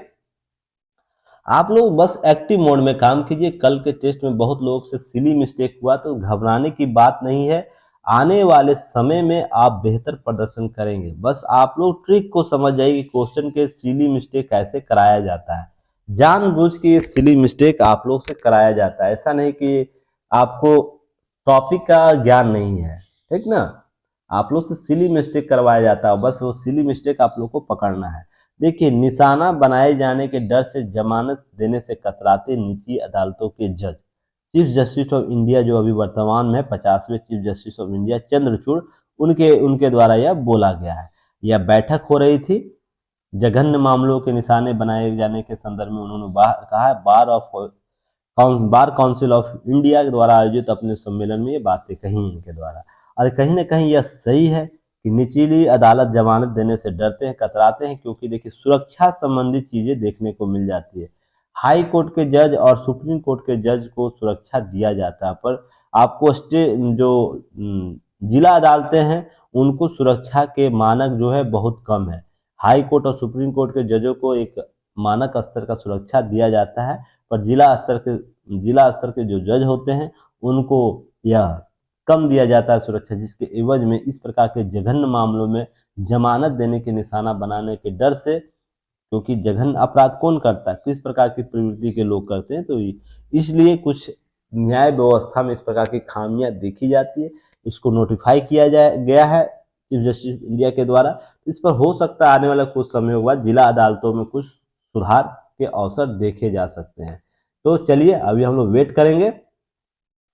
A: आप लोग बस एक्टिव मोड में काम कीजिए। कल के टेस्ट में बहुत लोगों से सिली मिस्टेक हुआ, तो घबराने की बात नहीं है। आने वाले समय में आप बेहतर प्रदर्शन करेंगे। बस आप लोग ट्रिक को समझ जाइए कि क्वेश्चन के सिली मिस्टेक कैसे कराया जाता है। जानबूझ के ये सिली मिस्टेक आप लोग से कराया जाता है, ऐसा नहीं कि आपको टॉपिक का ज्ञान नहीं है, ठीक ना। आप लोग से सिली मिस्टेक करवाया जाता है, बस वो सिली मिस्टेक आप लोग को पकड़ना है। देखिए, निशाना बनाए जाने के डर से जमानत देने से कतराते निचली अदालतों के जज। चीफ जस्टिस ऑफ इंडिया जो अभी वर्तमान में 50वें chief justice of India Chandrachud, उनके द्वारा यह बोला गया है। यह बैठक हो रही थी जघन्य मामलों के निशाने बनाए जाने के संदर्भ में। उन्होंने कहा है बार काउंसिल ऑफ इंडिया के द्वारा आयोजित अपने सम्मेलन में ये बातें कही इनके द्वारा। और कहीं ना कहीं यह सही है कि निचली अदालत जमानत देने से डरते हैं, कतराते हैं, क्योंकि देखिए सुरक्षा संबंधी चीजें देखने को मिल जाती है। हाई कोर्ट के जज और सुप्रीम कोर्ट के जज को सुरक्षा दिया जाता है, पर आपको जो जिला अदालतें हैं उनको सुरक्षा के मानक जो है बहुत कम है। हाई कोर्ट और सुप्रीम कोर्ट के जजों को एक मानक स्तर का सुरक्षा दिया जाता है, पर जिला स्तर के जो जज होते हैं उनको यह कम दिया जाता है सुरक्षा, जिसके एवज में इस प्रकार के जघन्य मामलों में जमानत देने के निशाना बनाने के डर से, क्योंकि जघन्य अपराध कौन करता है, किस प्रकार की प्रवृत्ति के लोग करते हैं, तो इसलिए कुछ न्याय व्यवस्था में इस प्रकार की खामियां देखी जाती है। इसको नोटिफाई किया गया है चीफ जस्टिस इंडिया के द्वारा। इस पर हो सकता है आने वाला कुछ समय बाद जिला अदालतों में कुछ सुधार के अवसर देखे जा सकते हैं। तो चलिए अभी हम लोग वेट करेंगे।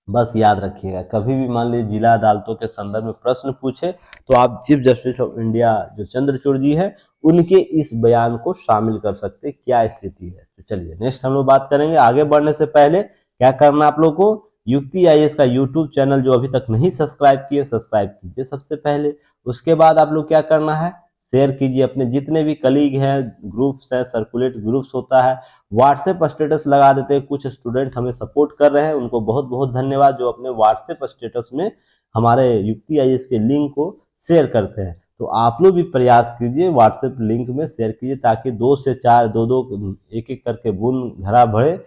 A: बस याद रखिएगा, कभी भी मान लीजिए जिला अदालतों के संदर्भ में प्रश्न पूछे तो आप चीफ जस्टिस ऑफ इंडिया जो चंद्रचूड़ जी है उनके इस बयान को शामिल कर सकते हैं, क्या स्थिति है। तो चलिए नेक्स्ट हम लोग बात करेंगे। आगे बढ़ने से पहले क्या करना आप लोग को, युक्ति आईएएस का यूट्यूब चैनल जो अभी तक नहीं सब्सक्राइब किए, सब्सक्राइब कीजिए सबसे पहले। उसके बाद आप लोग क्या करना है, शेयर कीजिए अपने जितने भी कलीग हैं, ग्रुप्स है, सर्कुलेट ग्रुप्स होता है, व्हाट्सएप स्टेटस लगा देते हैं। कुछ स्टूडेंट हमें सपोर्ट कर रहे हैं, उनको बहुत बहुत धन्यवाद जो अपने व्हाट्सएप स्टेटस में हमारे युक्ति आईएएस के लिंक को शेयर करते हैं। तो आप लोग भी प्रयास कीजिए, व्हाट्सएप लिंक में शेयर कीजिए, ताकि 2 से 4, 2 एक एक करके बूंद घड़ा भरे।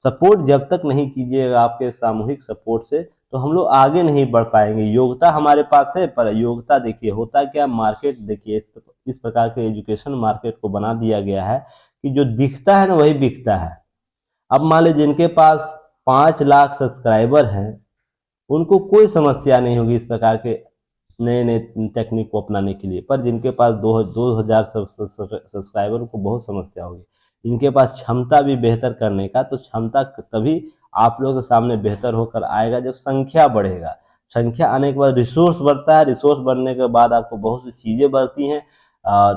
A: सपोर्ट जब तक नहीं कीजिएगा आपके सामूहिक सपोर्ट से, तो हम लोग आगे नहीं बढ़ पाएंगे। योग्यता हमारे पास है, पर योग्यता देखिए होता क्या, मार्केट देखिए इस प्रकार के एजुकेशन मार्केट को बना दिया गया है कि जो दिखता है ना वही बिकता है। अब मान लीजिए जिनके पास 5 लाख सब्सक्राइबर हैं, उनको कोई समस्या नहीं होगी इस प्रकार के नए नए टेक्निक को अपनाने के लिए। पर जिनके पास 2000 सब्सक्राइबर, को बहुत समस्या होगी। इनके पास क्षमता भी बेहतर करने का, तो क्षमता तभी आप लोगों के सामने बेहतर होकर आएगा जब संख्या बढ़ेगा। संख्या आने के बाद रिसोर्स बढ़ता है, रिसोर्स बढ़ने के बाद आपको बहुत सी चीज़ें बढ़ती हैं,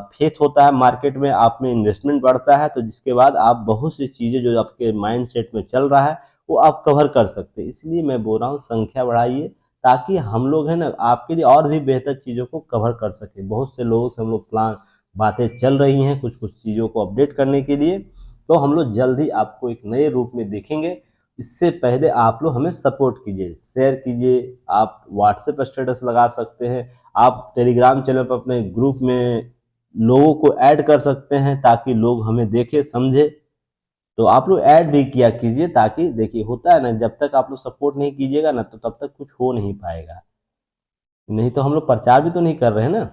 A: फेथ होता है मार्केट में, आप में इन्वेस्टमेंट बढ़ता है, तो जिसके बाद आप बहुत सी चीज़ें जो आपके माइंड सेट में चल रहा है वो आप कवर कर सकते हैं। इसलिए मैं बोल रहा हूँ संख्या बढ़ाइए, ताकि हम लोग है ना आपके लिए और भी बेहतर चीज़ों को कवर कर सकें। बहुत से लोगों से हम लोग प्लान बातें चल रही हैं कुछ कुछ चीज़ों को अपडेट करने के लिए, तो हम लोग जल्द ही आपको एक नए रूप में देखेंगे। इससे पहले आप लोग हमें सपोर्ट कीजिए, शेयर कीजिए, आप व्हाट्सएप स्टेटस लगा सकते हैं, आप टेलीग्राम चैनल पर अपने ग्रुप में लोगों को ऐड कर सकते हैं ताकि लोग हमें देखें समझे। तो आप लोग ऐड भी किया कीजिए, ताकि देखिए होता है ना, जब तक आप लोग सपोर्ट नहीं कीजिएगा ना तो तब तक कुछ हो नहीं पाएगा। नहीं तो हम लोग प्रचार भी तो नहीं कर रहे हैं ना,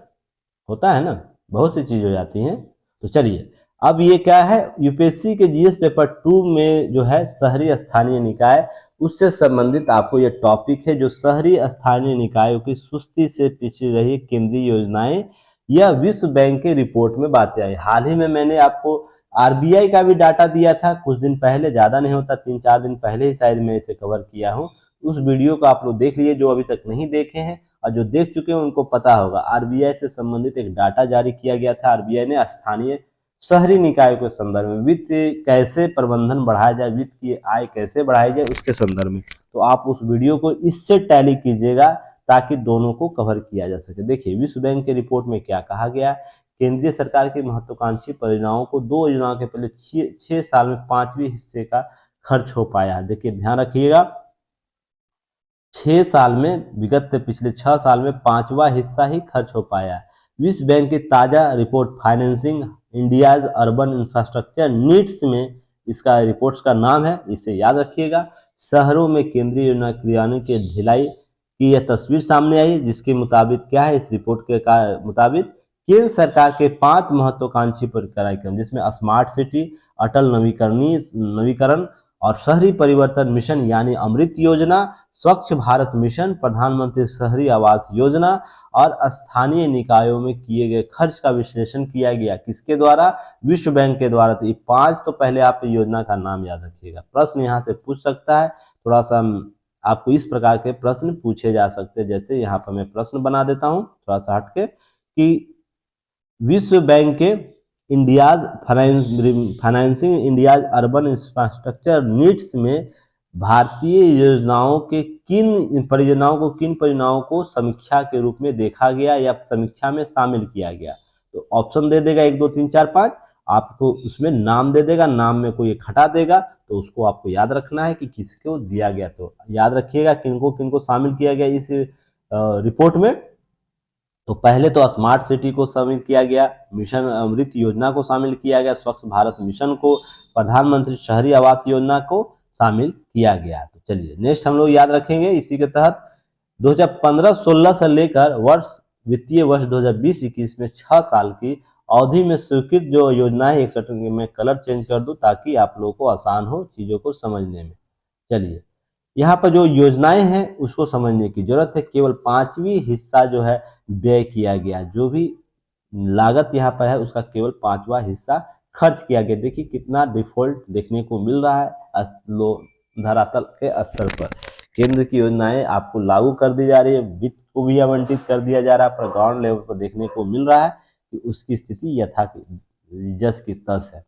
A: होता है ना, बहुत सी चीज़ हो जाती हैं। तो चलिए, अब ये क्या है, यूपीएससी के जीएस पेपर 2 में जो है शहरी स्थानीय निकाय, उससे संबंधित आपको ये टॉपिक है, जो शहरी स्थानीय निकायों की सुस्ती से पिछड़ी रही केंद्रीय योजनाएं, यह विश्व बैंक के रिपोर्ट में बातें आई। हाल ही में मैंने आपको आरबीआई का भी डाटा दिया था कुछ दिन पहले, ज़्यादा नहीं होता 3-4 दिन पहले ही शायद मैं इसे कवर किया हूँ। उस वीडियो को आप लोग देख लीजिए जो अभी तक नहीं देखे हैं, और जो देख चुके हैं उनको पता होगा। आरबीआई से संबंधित एक डाटा जारी किया गया था। आरबीआई ने स्थानीय शहरी निकायों के संदर्भ में वित्त कैसे प्रबंधन बढ़ाया जाए, वित्त की आय कैसे बढ़ाई जाए, उसके संदर्भ में। तो आप उस वीडियो को इससे टैली कीजिएगा ताकि दोनों को कवर किया जा सके। देखिए विश्व बैंक के रिपोर्ट में क्या कहा गया, केंद्रीय सरकार की महत्वाकांक्षी परियोजनाओं को 2 योजनाओं के पहले 6 साल में 5वें हिस्से का खर्च हो पाया। देखिए ध्यान रखिएगा, 6 साल में, विगत पिछले 6 साल में 5वां हिस्सा ही खर्च हो पाया। विश्व बैंक की ताज़ा report financing India's urban infrastructure needs में इसका रिपोर्ट्स का नाम है, इसे याद रखिएगा। शहरों में केंद्रीय योजना क्रियान्वयन की ढिलाई की यह तस्वीर सामने आई, जिसके मुताबिक क्या है, इस रिपोर्ट के मुताबिक केंद्र सरकार के 5 महत्वाकांक्षी कार्यक्रम, जिसमें स्मार्ट सिटी, अटल नवीकरण और शहरी परिवर्तन मिशन यानी अमृत योजना, स्वच्छ भारत मिशन, प्रधानमंत्री शहरी आवास योजना और स्थानीय निकायों में किए गए खर्च का विश्लेषण किया गया। किसके द्वारा? विश्व बैंक के द्वारा। तो ये 5 तो पहले आप योजना का नाम याद रखिएगा। प्रश्न यहाँ से पूछ सकता है, थोड़ा सा आपको इस प्रकार के प्रश्न पूछे जा सकते हैं। जैसे यहाँ पर मैं प्रश्न बना देता हूँ थोड़ा सा हटके, कि विश्व बैंक के India's financing India's urban infrastructure needs में भारतीय योजनाओं के किन परियोजनाओं को समीक्षा के रूप में देखा गया या समीक्षा में शामिल किया गया। तो ऑप्शन दे देगा 1 2 3 4 5, आपको उसमें नाम दे देगा, नाम में कोई एक हटा देगा, तो उसको आपको याद रखना है कि किसको दिया गया। तो याद रखिएगा किनको किनको शामिल किया गया इस रिपोर्ट में। तो पहले तो स्मार्ट सिटी को शामिल किया गया, मिशन अमृत योजना को शामिल किया गया, स्वच्छ भारत मिशन को, प्रधानमंत्री शहरी आवास योजना को शामिल किया गया। तो चलिए नेक्स्ट हम लोग याद रखेंगे इसी के तहत 2015-16 से लेकर वित्तीय वर्ष 2020-21 में 6 साल की अवधि में स्वीकृत जो योजना है, 61 में कलर चेंज कर दूं ताकि आप लोगों को आसान हो चीज़ों को समझने में। चलिए यहाँ पर जो योजनाएं हैं उसको समझने की जरूरत है। केवल 5वीं हिस्सा जो है व्यय किया गया, जो भी लागत यहाँ पर है उसका केवल 5वां हिस्सा खर्च किया गया। देखिए कितना डिफॉल्ट देखने को मिल रहा है धरातल के स्तर पर। केंद्र की योजनाएं आपको लागू कर दी जा रही है, वित्त को भी आवंटित कर दिया जा रहा है, पर ग्राउंड लेवल पर देखने को मिल रहा है कि उसकी स्थिति यथा जस की तस है।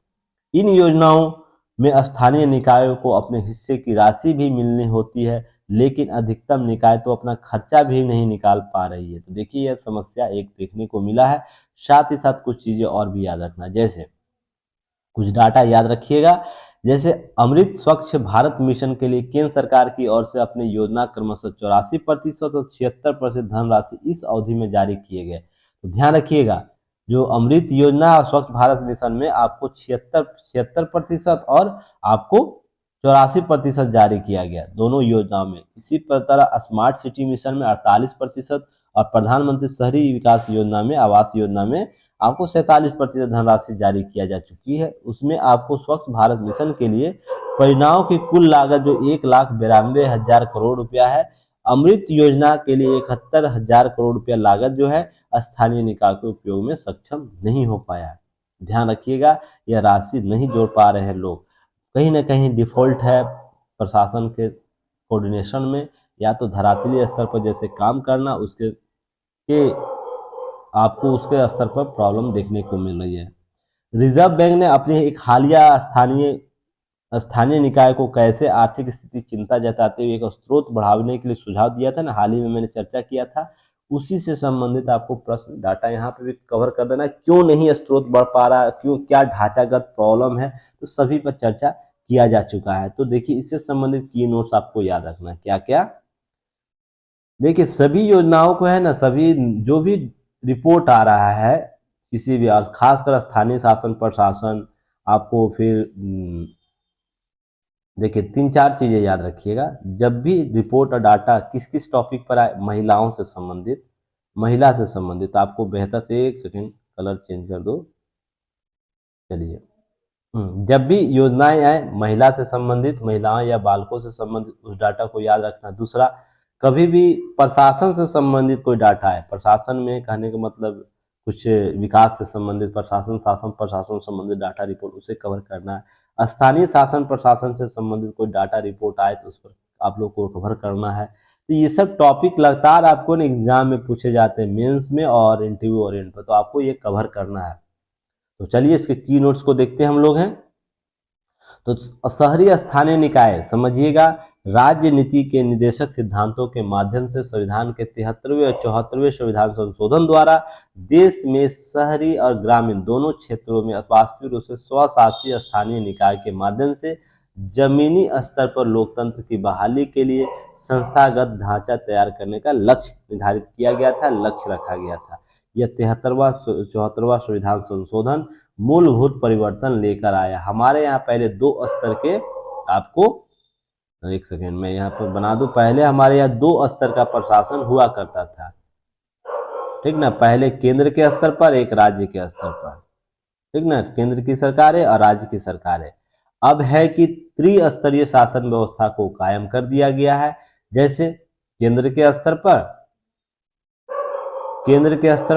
A: इन योजनाओं में स्थानीय निकायों को अपने हिस्से की राशि भी मिलनी होती है, लेकिन अधिकतम निकाय तो अपना खर्चा भी नहीं निकाल पा रही है। तो देखिए यह समस्या एक देखने को मिला है। साथ ही साथ कुछ चीजें और भी याद रखना, जैसे कुछ डाटा याद रखिएगा, जैसे अमृत स्वच्छ भारत मिशन के लिए केंद्र सरकार की ओर से अपने योजना क्रमशः 84% और 76% धनराशि इस अवधि में जारी किए गए। तो ध्यान रखिएगा, जो अमृत योजना और स्वच्छ भारत मिशन में आपको 76% और आपको 84% जारी किया गया दोनों योजनाओं में। इसी तरह स्मार्ट सिटी मिशन में 48% और प्रधानमंत्री शहरी विकास योजना में, आवास योजना में आपको 47% धनराशि जारी किया जा चुकी है। उसमें आपको स्वच्छ भारत मिशन के लिए परियोजनाओं की कुल लागत जो 1,92,000 करोड़ रुपया है। अमृत योजना के लिए 71,000 करोड़ रुपया लागत जो है स्थानीय निकाय के उपयोग में सक्षम नहीं हो पाया। ध्यान रखिएगा, यह राशि नहीं जोड़ पा रहे हैं लोग, कहीं ना कहीं डिफॉल्ट है प्रशासन के कोऑर्डिनेशन में, या तो धरातली स्तर पर जैसे काम करना उसके आपको उसके स्तर पर प्रॉब्लम देखने को मिल रही है। रिजर्व बैंक ने अपनी एक हालिया स्थानीय निकाय को कैसे आर्थिक स्थिति चिंता जताते हुए एक स्रोत बढ़ाने के लिए सुझाव दिया था ना, हाल ही में मैंने चर्चा किया था, उसी से संबंधित आपको प्रश्न डाटा यहाँ पे भी कवर कर देना, क्यों नहीं स्रोत बढ़ पा रहा, क्यों, क्या ढांचागत प्रॉब्लम है, तो सभी पर चर्चा किया जा चुका है। तो देखिए इससे संबंधित की नोट्स आपको याद रखना क्या क्या। देखिए सभी योजनाओं को है ना, सभी जो भी रिपोर्ट आ रहा है किसी भी, और खासकर स्थानीय शासन प्रशासन, आपको फिर देखिए 3-4 चीजें याद रखिएगा। जब भी रिपोर्ट और डाटा किस किस टॉपिक पर आए, महिलाओं से संबंधित, महिला से संबंधित, आपको बेहतर से एक सेकंड कलर चेंज कर दो, चलिए। जब भी योजनाएं आए महिला से संबंधित, महिलाओं या बालकों से संबंधित, उस डाटा को याद रखना। दूसरा, कभी भी प्रशासन से संबंधित कोई डाटा है, प्रशासन में कहने का मतलब कुछ विकास से संबंधित, प्रशासन, शासन प्रशासन से संबंधित डाटा रिपोर्ट, उसे कवर करना है। स्थानीय शासन प्रशासन से संबंधित कोई डाटा रिपोर्ट आए तो उस पर आप लोग को कवर करना है। तो ये सब टॉपिक लगातार आपको एग्जाम में पूछे जाते हैं, मेंस में और इंटरव्यू ओरिएंट पर, तो आपको ये कवर करना है। तो चलिए इसके की नोट्स को देखते हैं हम लोग हैं। तो शहरी स्थानीय निकाय समझिएगा, राज्य नीति के निर्देशक सिद्धांतों के माध्यम से संविधान के 73वें और 74वें संविधान संशोधन द्वारा देश में शहरी और ग्रामीण दोनों क्षेत्रों में वास्तविक रूप से स्वशासी स्थानीय निकाय के माध्यम से जमीनी स्तर पर लोकतंत्र की बहाली के लिए संस्थागत ढांचा तैयार करने का लक्ष्य निर्धारित किया गया था, लक्ष्य रखा गया था। यह 73वां 74वां संविधान संशोधन मूलभूत परिवर्तन लेकर आया। हमारे यहाँ पहले 2 स्तर के, आपको एक सेकेंड में यहाँ पर बना दूं, पहले हमारे यहाँ 2 स्तर का प्रशासन हुआ करता था, ठीक ना, पहले केंद्र के स्तर पर, एक राज्य के स्तर पर, ठीक ना, केंद्र की सरकारें और राज्य की सरकारें। अब है कि त्रिस्तरीय शासन व्यवस्था को कायम कर दिया गया है। जैसे केंद्र के स्तर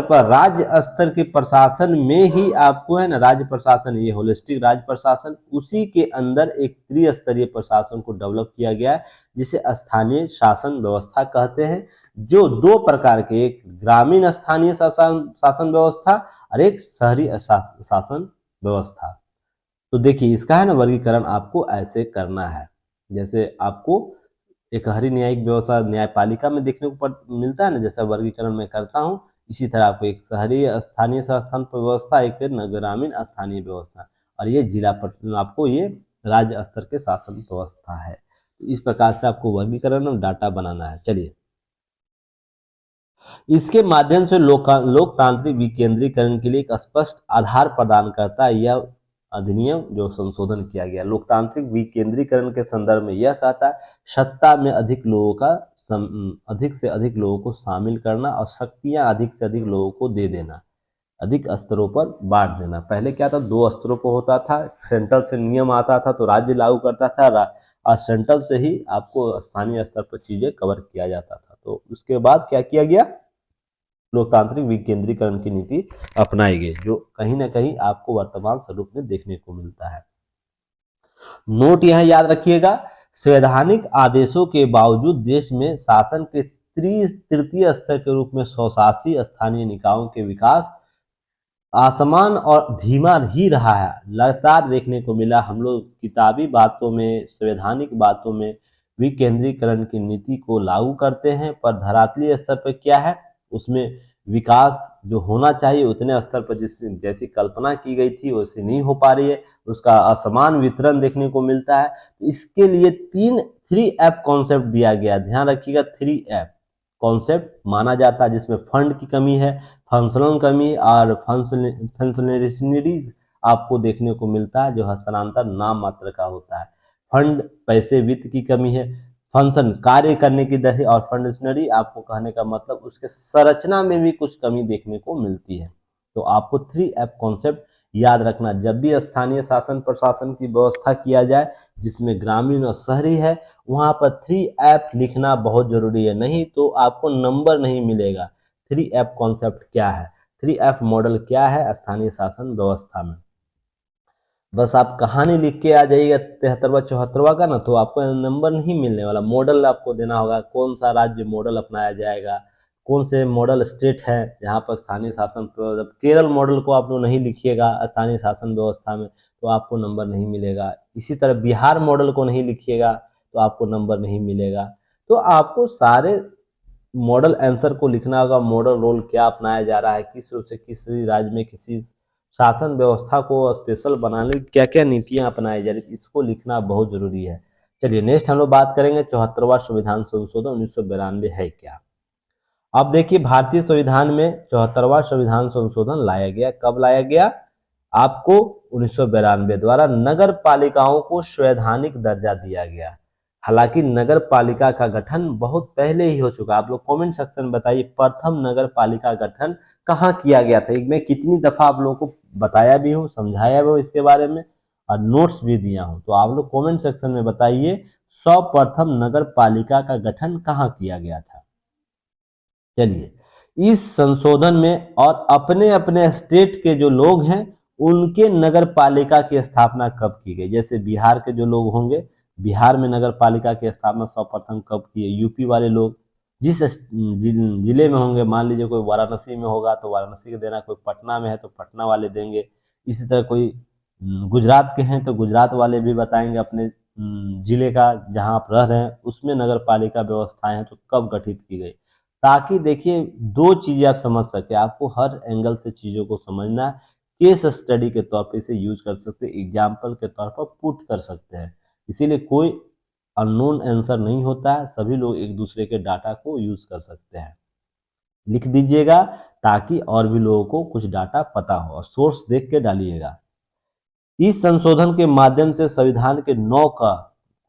A: पर, राज्य स्तर के प्रशासन में ही आपको है ना, राज्य प्रशासन, ये होलिस्टिक राज्य प्रशासन, उसी के अंदर एक त्रिस्तरीय प्रशासन को डेवलप किया गया है जिसे स्थानीय शासन व्यवस्था कहते हैं, जो 2 प्रकार के, एक ग्रामीण स्थानीय शासन व्यवस्था और एक शहरी शासन व्यवस्था। तो देखिए इसका है ना वर्गीकरण आपको ऐसे करना है, जैसे आपको एक हरी न्यायिक व्यवस्था न्यायपालिका में देखने को मिलता है ना, जैसा वर्गीकरण मैं करता हूँ, इसी तरह आपको एक शहरी स्थानीय शासन व्यवस्था, एक ग्रामीण स्थानीय व्यवस्था, और ये जिला पर आपको ये राज्य स्तर के शासन व्यवस्था है। तो इस प्रकार से आपको वर्गीकरण और डाटा बनाना है। चलिए इसके माध्यम से लोकतांत्रिक विकेंद्रीकरण के लिए एक स्पष्ट आधार प्रदान करता है यह अधिनियम जो संशोधन किया गया। लोकतांत्रिक विकेंद्रीकरण के संदर्भ में यह कहता है सत्ता में अधिक से अधिक लोगों को शामिल करना और शक्तियां अधिक से अधिक लोगों को दे देना, अधिक स्तरों पर बांट देना। पहले क्या था, 2 स्तरों पर होता था, सेंट्रल से नियम आता था तो राज्य लागू करता था, और सेंट्रल से ही आपको स्थानीय स्तर पर चीजें कवर किया जाता था। तो उसके बाद क्या किया गया, लोकतांत्रिक विकेंद्रीकरण की नीति अपनाई गई, जो कहीं ना कहीं आपको वर्तमान स्वरूप में देखने को मिलता है। नोट यहां याद रखिएगा, संवैधानिक आदेशों के बावजूद देश में शासन के तृतीय स्तर के रूप में स्वशासी स्थानीय निकायों के विकास असमान और धीमा ही रहा है। लगातार देखने को मिला, हम लोग किताबी बातों में, संवैधानिक बातों में विकेंद्रीकरण की नीति को लागू करते हैं, पर धरातलीय स्तर पर क्या है, उसमें विकास जो होना चाहिए उतने स्तर पर जैसी कल्पना की गई थी वैसे नहीं हो पा रही है, उसका असमान वितरण देखने को मिलता है। तो इसके लिए 3 कॉन्सेप्ट दिया गया, ध्यान रखिएगा, 3 कॉन्सेप्ट माना जाता है, जिसमें फंड की कमी है, फंक्शनल कमी और फंक्शनलिटीज आपको देखने को मिलता है, जो हस्तांतरण नाम मात्र का होता है। फंड पैसे वित्त की कमी है, फंक्शन कार्य करने की दर, और फंक्शनरी आपको कहने का मतलब उसके संरचना में भी कुछ कमी देखने को मिलती है। तो आपको 3 कॉन्सेप्ट याद रखना, जब भी स्थानीय शासन प्रशासन की व्यवस्था किया जाए जिसमें ग्रामीण और शहरी है, वहाँ पर 3F लिखना बहुत ज़रूरी है, नहीं तो आपको नंबर नहीं मिलेगा। 3F कॉन्सेप्ट क्या है, 3F मॉडल क्या है स्थानीय शासन व्यवस्था में। बस आप कहानी लिख के आ जाइएगा 73वां 74वां का ना, तो आपको नंबर नहीं मिलने वाला। मॉडल आपको देना होगा, कौन सा राज्य मॉडल अपनाया जाएगा, कौन से मॉडल स्टेट है जहाँ पर स्थानीय शासन। केरल मॉडल को आप लोग नहीं लिखिएगा स्थानीय शासन व्यवस्था में तो आपको नंबर नहीं मिलेगा। इसी तरह बिहार मॉडल को नहीं लिखिएगा तो आपको नंबर नहीं मिलेगा। तो आपको सारे मॉडल आंसर को लिखना होगा, मॉडल रोल क्या अपनाया जा रहा है, किस रूप से किसी राज्य में किसी शासन व्यवस्था को स्पेशल बनाने की क्या क्या नीतियां अपनाई जा रही है, इसको लिखना बहुत जरूरी है। चलिए नेक्स्ट हम लोग बात करेंगे 74वां संविधान संशोधन 1992 है क्या। अब देखिए भारतीय संविधान में 74वां संविधान संशोधन लाया गया, कब लाया गया, आपको 1992 द्वारा नगर पालिकाओं को संवैधानिक दर्जा दिया गया। हालांकि नगर पालिका का गठन बहुत पहले ही हो चुका। आप लोग कमेंट सेक्शन में बताइए प्रथम नगर पालिका गठन कहाँ किया गया था। मैं कितनी दफा आप लोगों को बताया भी हूँ, समझाया भी हूँ इसके बारे में और नोट्स भी दिया हूँ। तो आप लोग कमेंट सेक्शन में बताइए सर्वप्रथम नगर पालिका का गठन कहाँ किया गया था। चलिए इस संशोधन में और अपने अपने स्टेट के जो लोग हैं उनके नगर पालिका की स्थापना कब की गई। जैसे बिहार के जो लोग होंगे, बिहार में नगर पालिका की स्थापना सर्वप्रथम कब की है। यूपी वाले लोग जिस जिले में होंगे, मान लीजिए कोई वाराणसी में होगा तो वाराणसी के देना, कोई पटना में है तो पटना वाले देंगे। इसी तरह कोई गुजरात के हैं तो गुजरात वाले भी बताएंगे अपने जिले का जहां आप रह रहे हैं उसमें नगर पालिका व्यवस्थाएं हैं तो कब गठित की गई। ताकि देखिए दो चीजें आप समझ सके, आपको हर एंगल से चीजों को समझना है। केस स्टडी के तौर पे इसे यूज कर सकते हैं, एग्जाम्पल के तौर पर पुट कर सकते हैं। इसीलिए कोई अननोन आंसर नहीं होता है, सभी लोग एक दूसरे के डाटा को यूज कर सकते हैं। लिख दीजिएगा ताकि और भी लोगों को कुछ डाटा पता हो और सोर्स देख के डालिएगा। इस संशोधन के माध्यम से संविधान के 9 का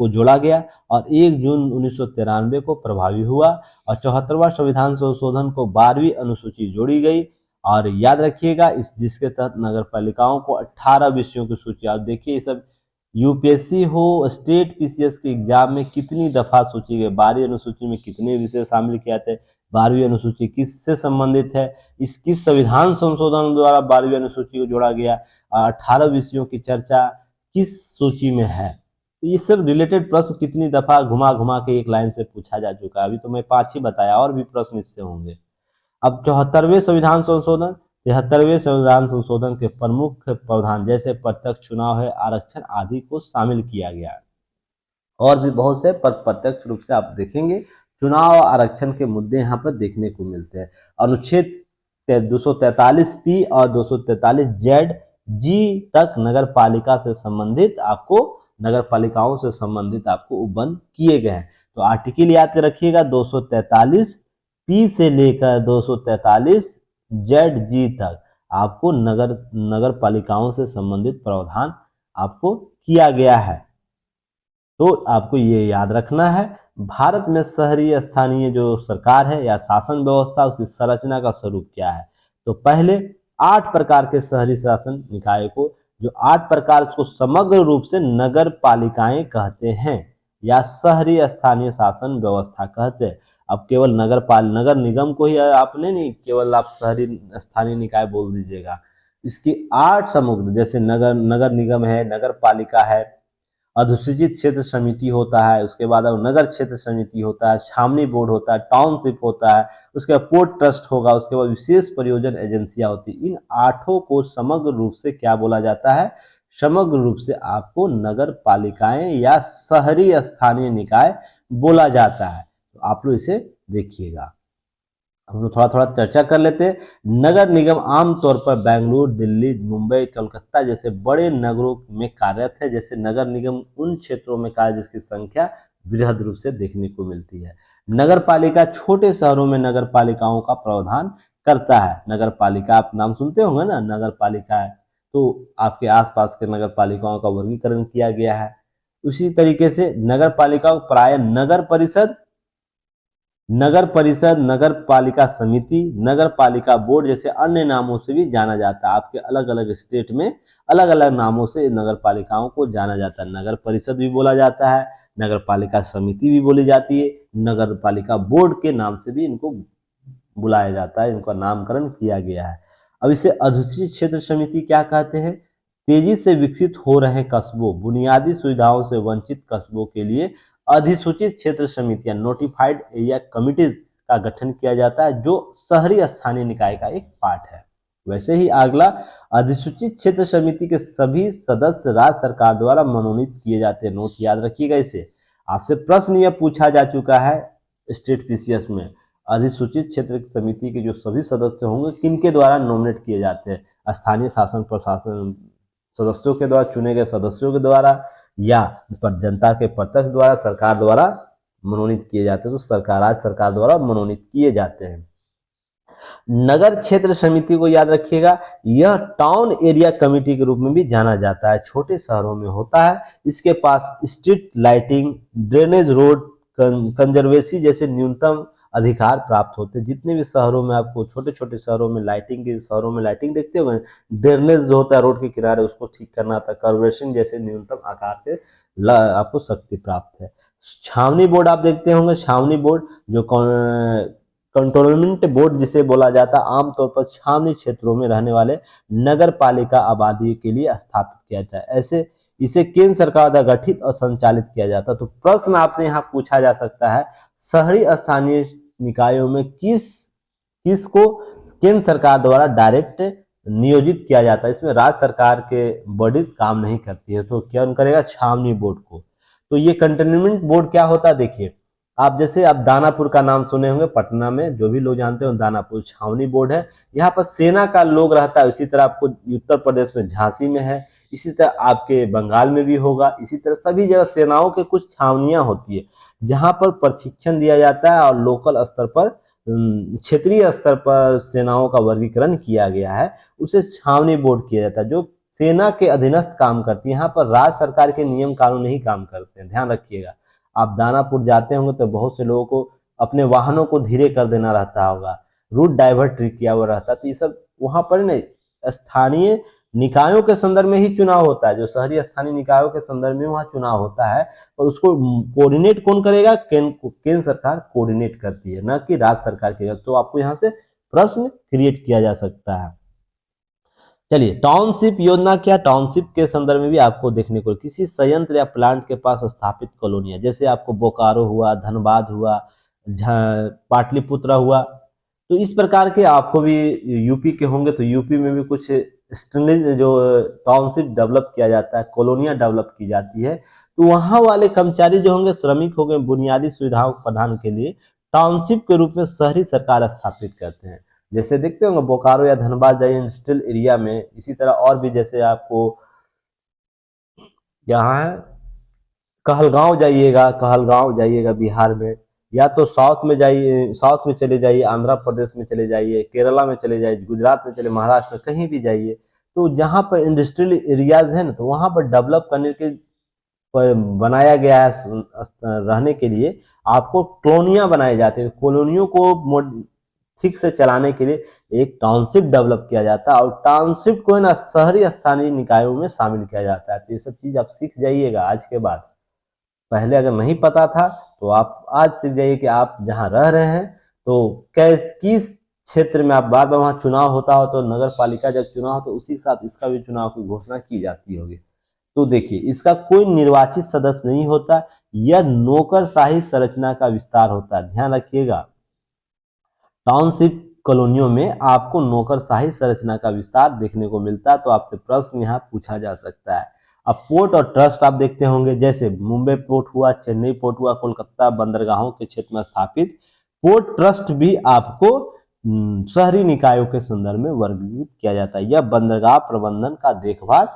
A: को जोड़ा गया और 1 जून 1993 को प्रभावी हुआ और 74वां संविधान संशोधन को 12वीं अनुसूची जोड़ी गई। और याद रखिएगा इस जिसके तहत नगर पालिकाओं को 18 विषयों की सूची। आप देखिए ये सब यूपीएससी हो स्टेट पीसीएस के एग्जाम में कितनी दफा सूची गई, 12वीं अनुसूची में कितने विषय शामिल किए थे, 12वीं अनुसूची किससे संबंधित है, इस किस संविधान संशोधन द्वारा 12वीं अनुसूची को जोड़ा गया, 18 विषयों की चर्चा किस सूची में है। तो ये सब रिलेटेड प्रश्न कितनी दफा घुमा घुमा के एक लाइन से पूछा जा चुका है। अभी तो मैं 5 ही बताया, और भी प्रश्न इससे होंगे। अब 74वें संविधान संशोधन, 73वें संविधान संशोधन के प्रमुख प्रावधान जैसे प्रत्यक्ष चुनाव है, आरक्षण आदि को शामिल किया गया है। और भी बहुत से प्रत्यक्ष रूप से आप देखेंगे चुनाव आरक्षण के मुद्दे यहाँ पर देखने को मिलते हैं। अनुच्छेद 243 पी और 243 जेड जी तक नगर पालिका से संबंधित आपको नगर पालिकाओं से संबंधित आपको उपबंध किए गए हैं। तो आर्टिकल याद कर रखिएगा 243 पी से लेकर 243 जेड जी तक आपको नगर पालिकाओं से संबंधित प्रावधान आपको किया गया है। तो आपको ये याद रखना है। भारत में शहरी स्थानीय जो सरकार है या शासन व्यवस्था उसकी संरचना का स्वरूप क्या है। तो पहले 8 प्रकार के शहरी शासन निकाय को, जो 8 प्रकार, उसको समग्र रूप से नगर पालिकाएं कहते हैं या शहरी स्थानीय शासन व्यवस्था कहते हैं। अब केवल नगर निगम को ही आपने नहीं केवल आप शहरी स्थानीय निकाय बोल दीजिएगा। इसकी 8 समग्र, जैसे नगर निगम है, नगर पालिका है, अधिसूचित क्षेत्र समिति होता है, उसके बाद अब नगर क्षेत्र समिति होता है, छावनी बोर्ड होता है, टाउनशिप होता है, उसके बाद पोर्ट ट्रस्ट होगा, उसके बाद विशेष परियोजना एजेंसियां होती। इन 8 को समग्र रूप से क्या बोला जाता है, समग्र रूप से आपको नगर पालिकाएं या शहरी स्थानीय निकाय बोला जाता है। तो आप लोग इसे देखिएगा। हम लोग थोड़ा थोड़ा चर्चा कर लेते हैं। नगर निगम आमतौर पर बेंगलुरु, दिल्ली, मुंबई, कलकत्ता जैसे बड़े नगरों में कार्यरत है। जैसे नगर निगम उन क्षेत्रों में कार्य जिसकी संख्या बृहद रूप से देखने को मिलती है। नगर पालिका छोटे शहरों में नगर पालिकाओं का प्रावधान करता है। नगर पालिका आप नाम सुनते होंगे ना, नगर पालिका है तो आपके आसपास के नगर पालिकाओं का वर्गीकरण किया गया है। उसी तरीके से नगर पालिका प्राय नगर परिषद नगर परिषद, नगर पालिका समिति, नगर पालिका बोर्ड जैसे अन्य नामों से भी जाना जाता है। आपके अलग अलग स्टेट में अलग अलग नामों से नगर पालिकाओं को जाना जाता है। नगर परिषद भी बोला जाता है, नगर पालिका समिति भी बोली जाती है, नगर पालिका बोर्ड के नाम से भी इनको बुलाया जाता है, इनका नामकरण किया गया है। अब इसे अधिसूचित क्षेत्र समिति क्या कहते हैं? तेजी से विकसित हो रहे कस्बों, बुनियादी सुविधाओं से वंचित कस्बों के लिए अधिसूचित क्षेत्र समितियां, नोटिफाइड एरिया कमिटीज का गठन किया जाता है, जो शहरी स्थानीय निकाय का एक पार्ट है। वैसे ही अगला, अधिसूचित क्षेत्र समिति के सभी सदस्य राज्य सरकार द्वारा मनोनीत किए जाते हैं। नोट याद रखिएगा इसे। आपसे प्रश्न यह पूछा जा चुका है स्टेट पीसीएस में, अधिसूचित क्षेत्र समिति के जो सभी सदस्य होंगे किनके द्वारा नॉमिनेट किए जाते हैं? स्थानीय शासन प्रशासन सदस्यों के द्वारा, चुने गए सदस्यों के द्वारा, या पर जनता के प्रत्यक्ष द्वारा, सरकार द्वारा मनोनीत किए जाते हैं। तो सरकार, राज्य सरकार द्वारा मनोनीत किए जाते हैं। नगर क्षेत्र समिति को याद रखिएगा, यह टाउन एरिया कमेटी के रूप में भी जाना जाता है, छोटे शहरों में होता है। इसके पास स्ट्रीट लाइटिंग, ड्रेनेज, रोड कंजर्वेसी जैसे न्यूनतम अधिकार प्राप्त होते हैं। जितने भी शहरों में आपको छोटे छोटे शहरों में लाइटिंग के शहरों में लाइटिंग देखते हो, ड्रेनेज जो होता है रोड के किनारे उसको ठीक करना था, कर्वेशन जैसे न्यूनतम आकार के आपको शक्ति प्राप्त है। छावनी बोर्ड आप देखते होंगे, छावनी बोर्ड जो कंटोनमेंट बोर्ड जिसे बोला जाता है, आमतौर पर छावनी क्षेत्रों में रहने वाले नगर पालिका आबादी के लिए स्थापित किया जाता है। ऐसे इसे केंद्र सरकार द्वारा गठित और संचालित किया जाता है। तो प्रश्न आपसे यहाँ पूछा जा सकता है, शहरी स्थानीय निकायों में किसको केंद्र सरकार द्वारा डायरेक्ट नियोजित किया जाता है? इसमें राज्य सरकार के बॉडी काम नहीं करती है, तो क्या करेगा? छावनी बोर्ड को। तो ये कंटेनमेंट बोर्ड क्या होता है? देखिए, आप जैसे आप दानापुर का नाम सुने होंगे, पटना में जो भी लोग जानते हो, दानापुर छावनी बोर्ड है। यहाँ पर सेना का लोग रहता है। इसी तरह आपको उत्तर प्रदेश में झांसी में है, इसी तरह आपके बंगाल में भी होगा। इसी तरह सभी जगह सेनाओं के कुछ छावनियां होती है जहां पर प्रशिक्षण दिया जाता है और लोकल स्तर पर, क्षेत्रीय स्तर पर सेनाओं का वर्गीकरण किया गया है, उसे छावनी बोर्ड किया जाता है, जो सेना के अधीनस्थ काम करती है। यहाँ पर राज्य सरकार के नियम कानून नहीं काम करते हैं, ध्यान रखिएगा। आप दानापुर जाते होंगे तो बहुत से लोगों को अपने वाहनों को धीरे कर देना रहता होगा, रूट डाइवर्ट किया हुआ रहता है। तो ये सब वहां पर नहीं, स्थानीय निकायों के संदर्भ में ही चुनाव होता है, जो शहरी स्थानीय निकायों के संदर्भ में वहां चुनाव होता है, और उसको कोऑर्डिनेट कौन करेगा? केंद्र सरकार कोऑर्डिनेट करती है, न कि राज्य सरकार की। तो आपको यहाँ से प्रश्न क्रिएट किया जा सकता है। चलिए, टाउनशिप योजना क्या? टाउनशिप के संदर्भ में भी आपको देखने को, किसी संयंत्र या प्लांट के पास स्थापित कॉलोनियां, जैसे आपको बोकारो हुआ, धनबाद हुआ, पाटलिपुत्र हुआ, तो इस प्रकार के आपको भी यूपी के होंगे तो यूपी में भी कुछ जो टाउनशिप डेवलप किया जाता है, कॉलोनियां डेवलप की जाती है। तो वहां वाले कर्मचारी जो होंगे, श्रमिक हो गए, बुनियादी सुविधाओं प्रदान के लिए टाउनशिप के रूप में शहरी सरकार स्थापित करते हैं। जैसे देखते होंगे बोकारो या धनबाद जाइए इंडस्ट्रियल एरिया में, इसी तरह और भी, जैसे आपको यहाँ है कहलगांव जाइएगा बिहार में, या तो साउथ में जाइए, साउथ में चले जाइए, आंध्र प्रदेश में चले जाइए, केरला में चले जाइए, गुजरात में चले, महाराष्ट्र में कहीं भी जाइए, तो जहाँ पर इंडस्ट्रियल एरियाज है ना, तो वहाँ पर डेवलप करने के बनाया गया है रहने के लिए, आपको कॉलोनियां बनाई जाती है। कॉलोनियों को ठीक से चलाने के लिए एक टाउनशिप डेवलप किया जाता है, और टाउनशिप को ना शहरी स्थानीय निकायों में शामिल किया जाता है। तो ये सब चीज आप सीख जाइएगा आज के बाद। पहले अगर नहीं पता था तो आप आज सीख जाइए कि आप जहाँ रह रहे हैं तो किस क्षेत्र में आप, बार बार वहाँ चुनाव होता हो तो नगर पालिका जब चुनाव हो तो उसी के साथ इसका भी चुनाव की घोषणा की जाती होगी। तो देखिए, इसका कोई निर्वाचित सदस्य नहीं होता, यह नौकरशाही संरचना का विस्तार होता है, ध्यान रखिएगा। टाउनशिप कॉलोनियों में आपको नौकरशाही संरचना का विस्तार देखने को मिलता है। तो आपसे प्रश्न यहाँ पूछा जा सकता है। अब पोर्ट और ट्रस्ट आप देखते होंगे, जैसे मुंबई पोर्ट हुआ, चेन्नई पोर्ट हुआ, कोलकाता बंदरगाहों के क्षेत्र में स्थापित पोर्ट ट्रस्ट भी आपको शहरी निकायों के संदर्भ में वर्गीकृत किया जाता है। यह बंदरगाह प्रबंधन का देखभाल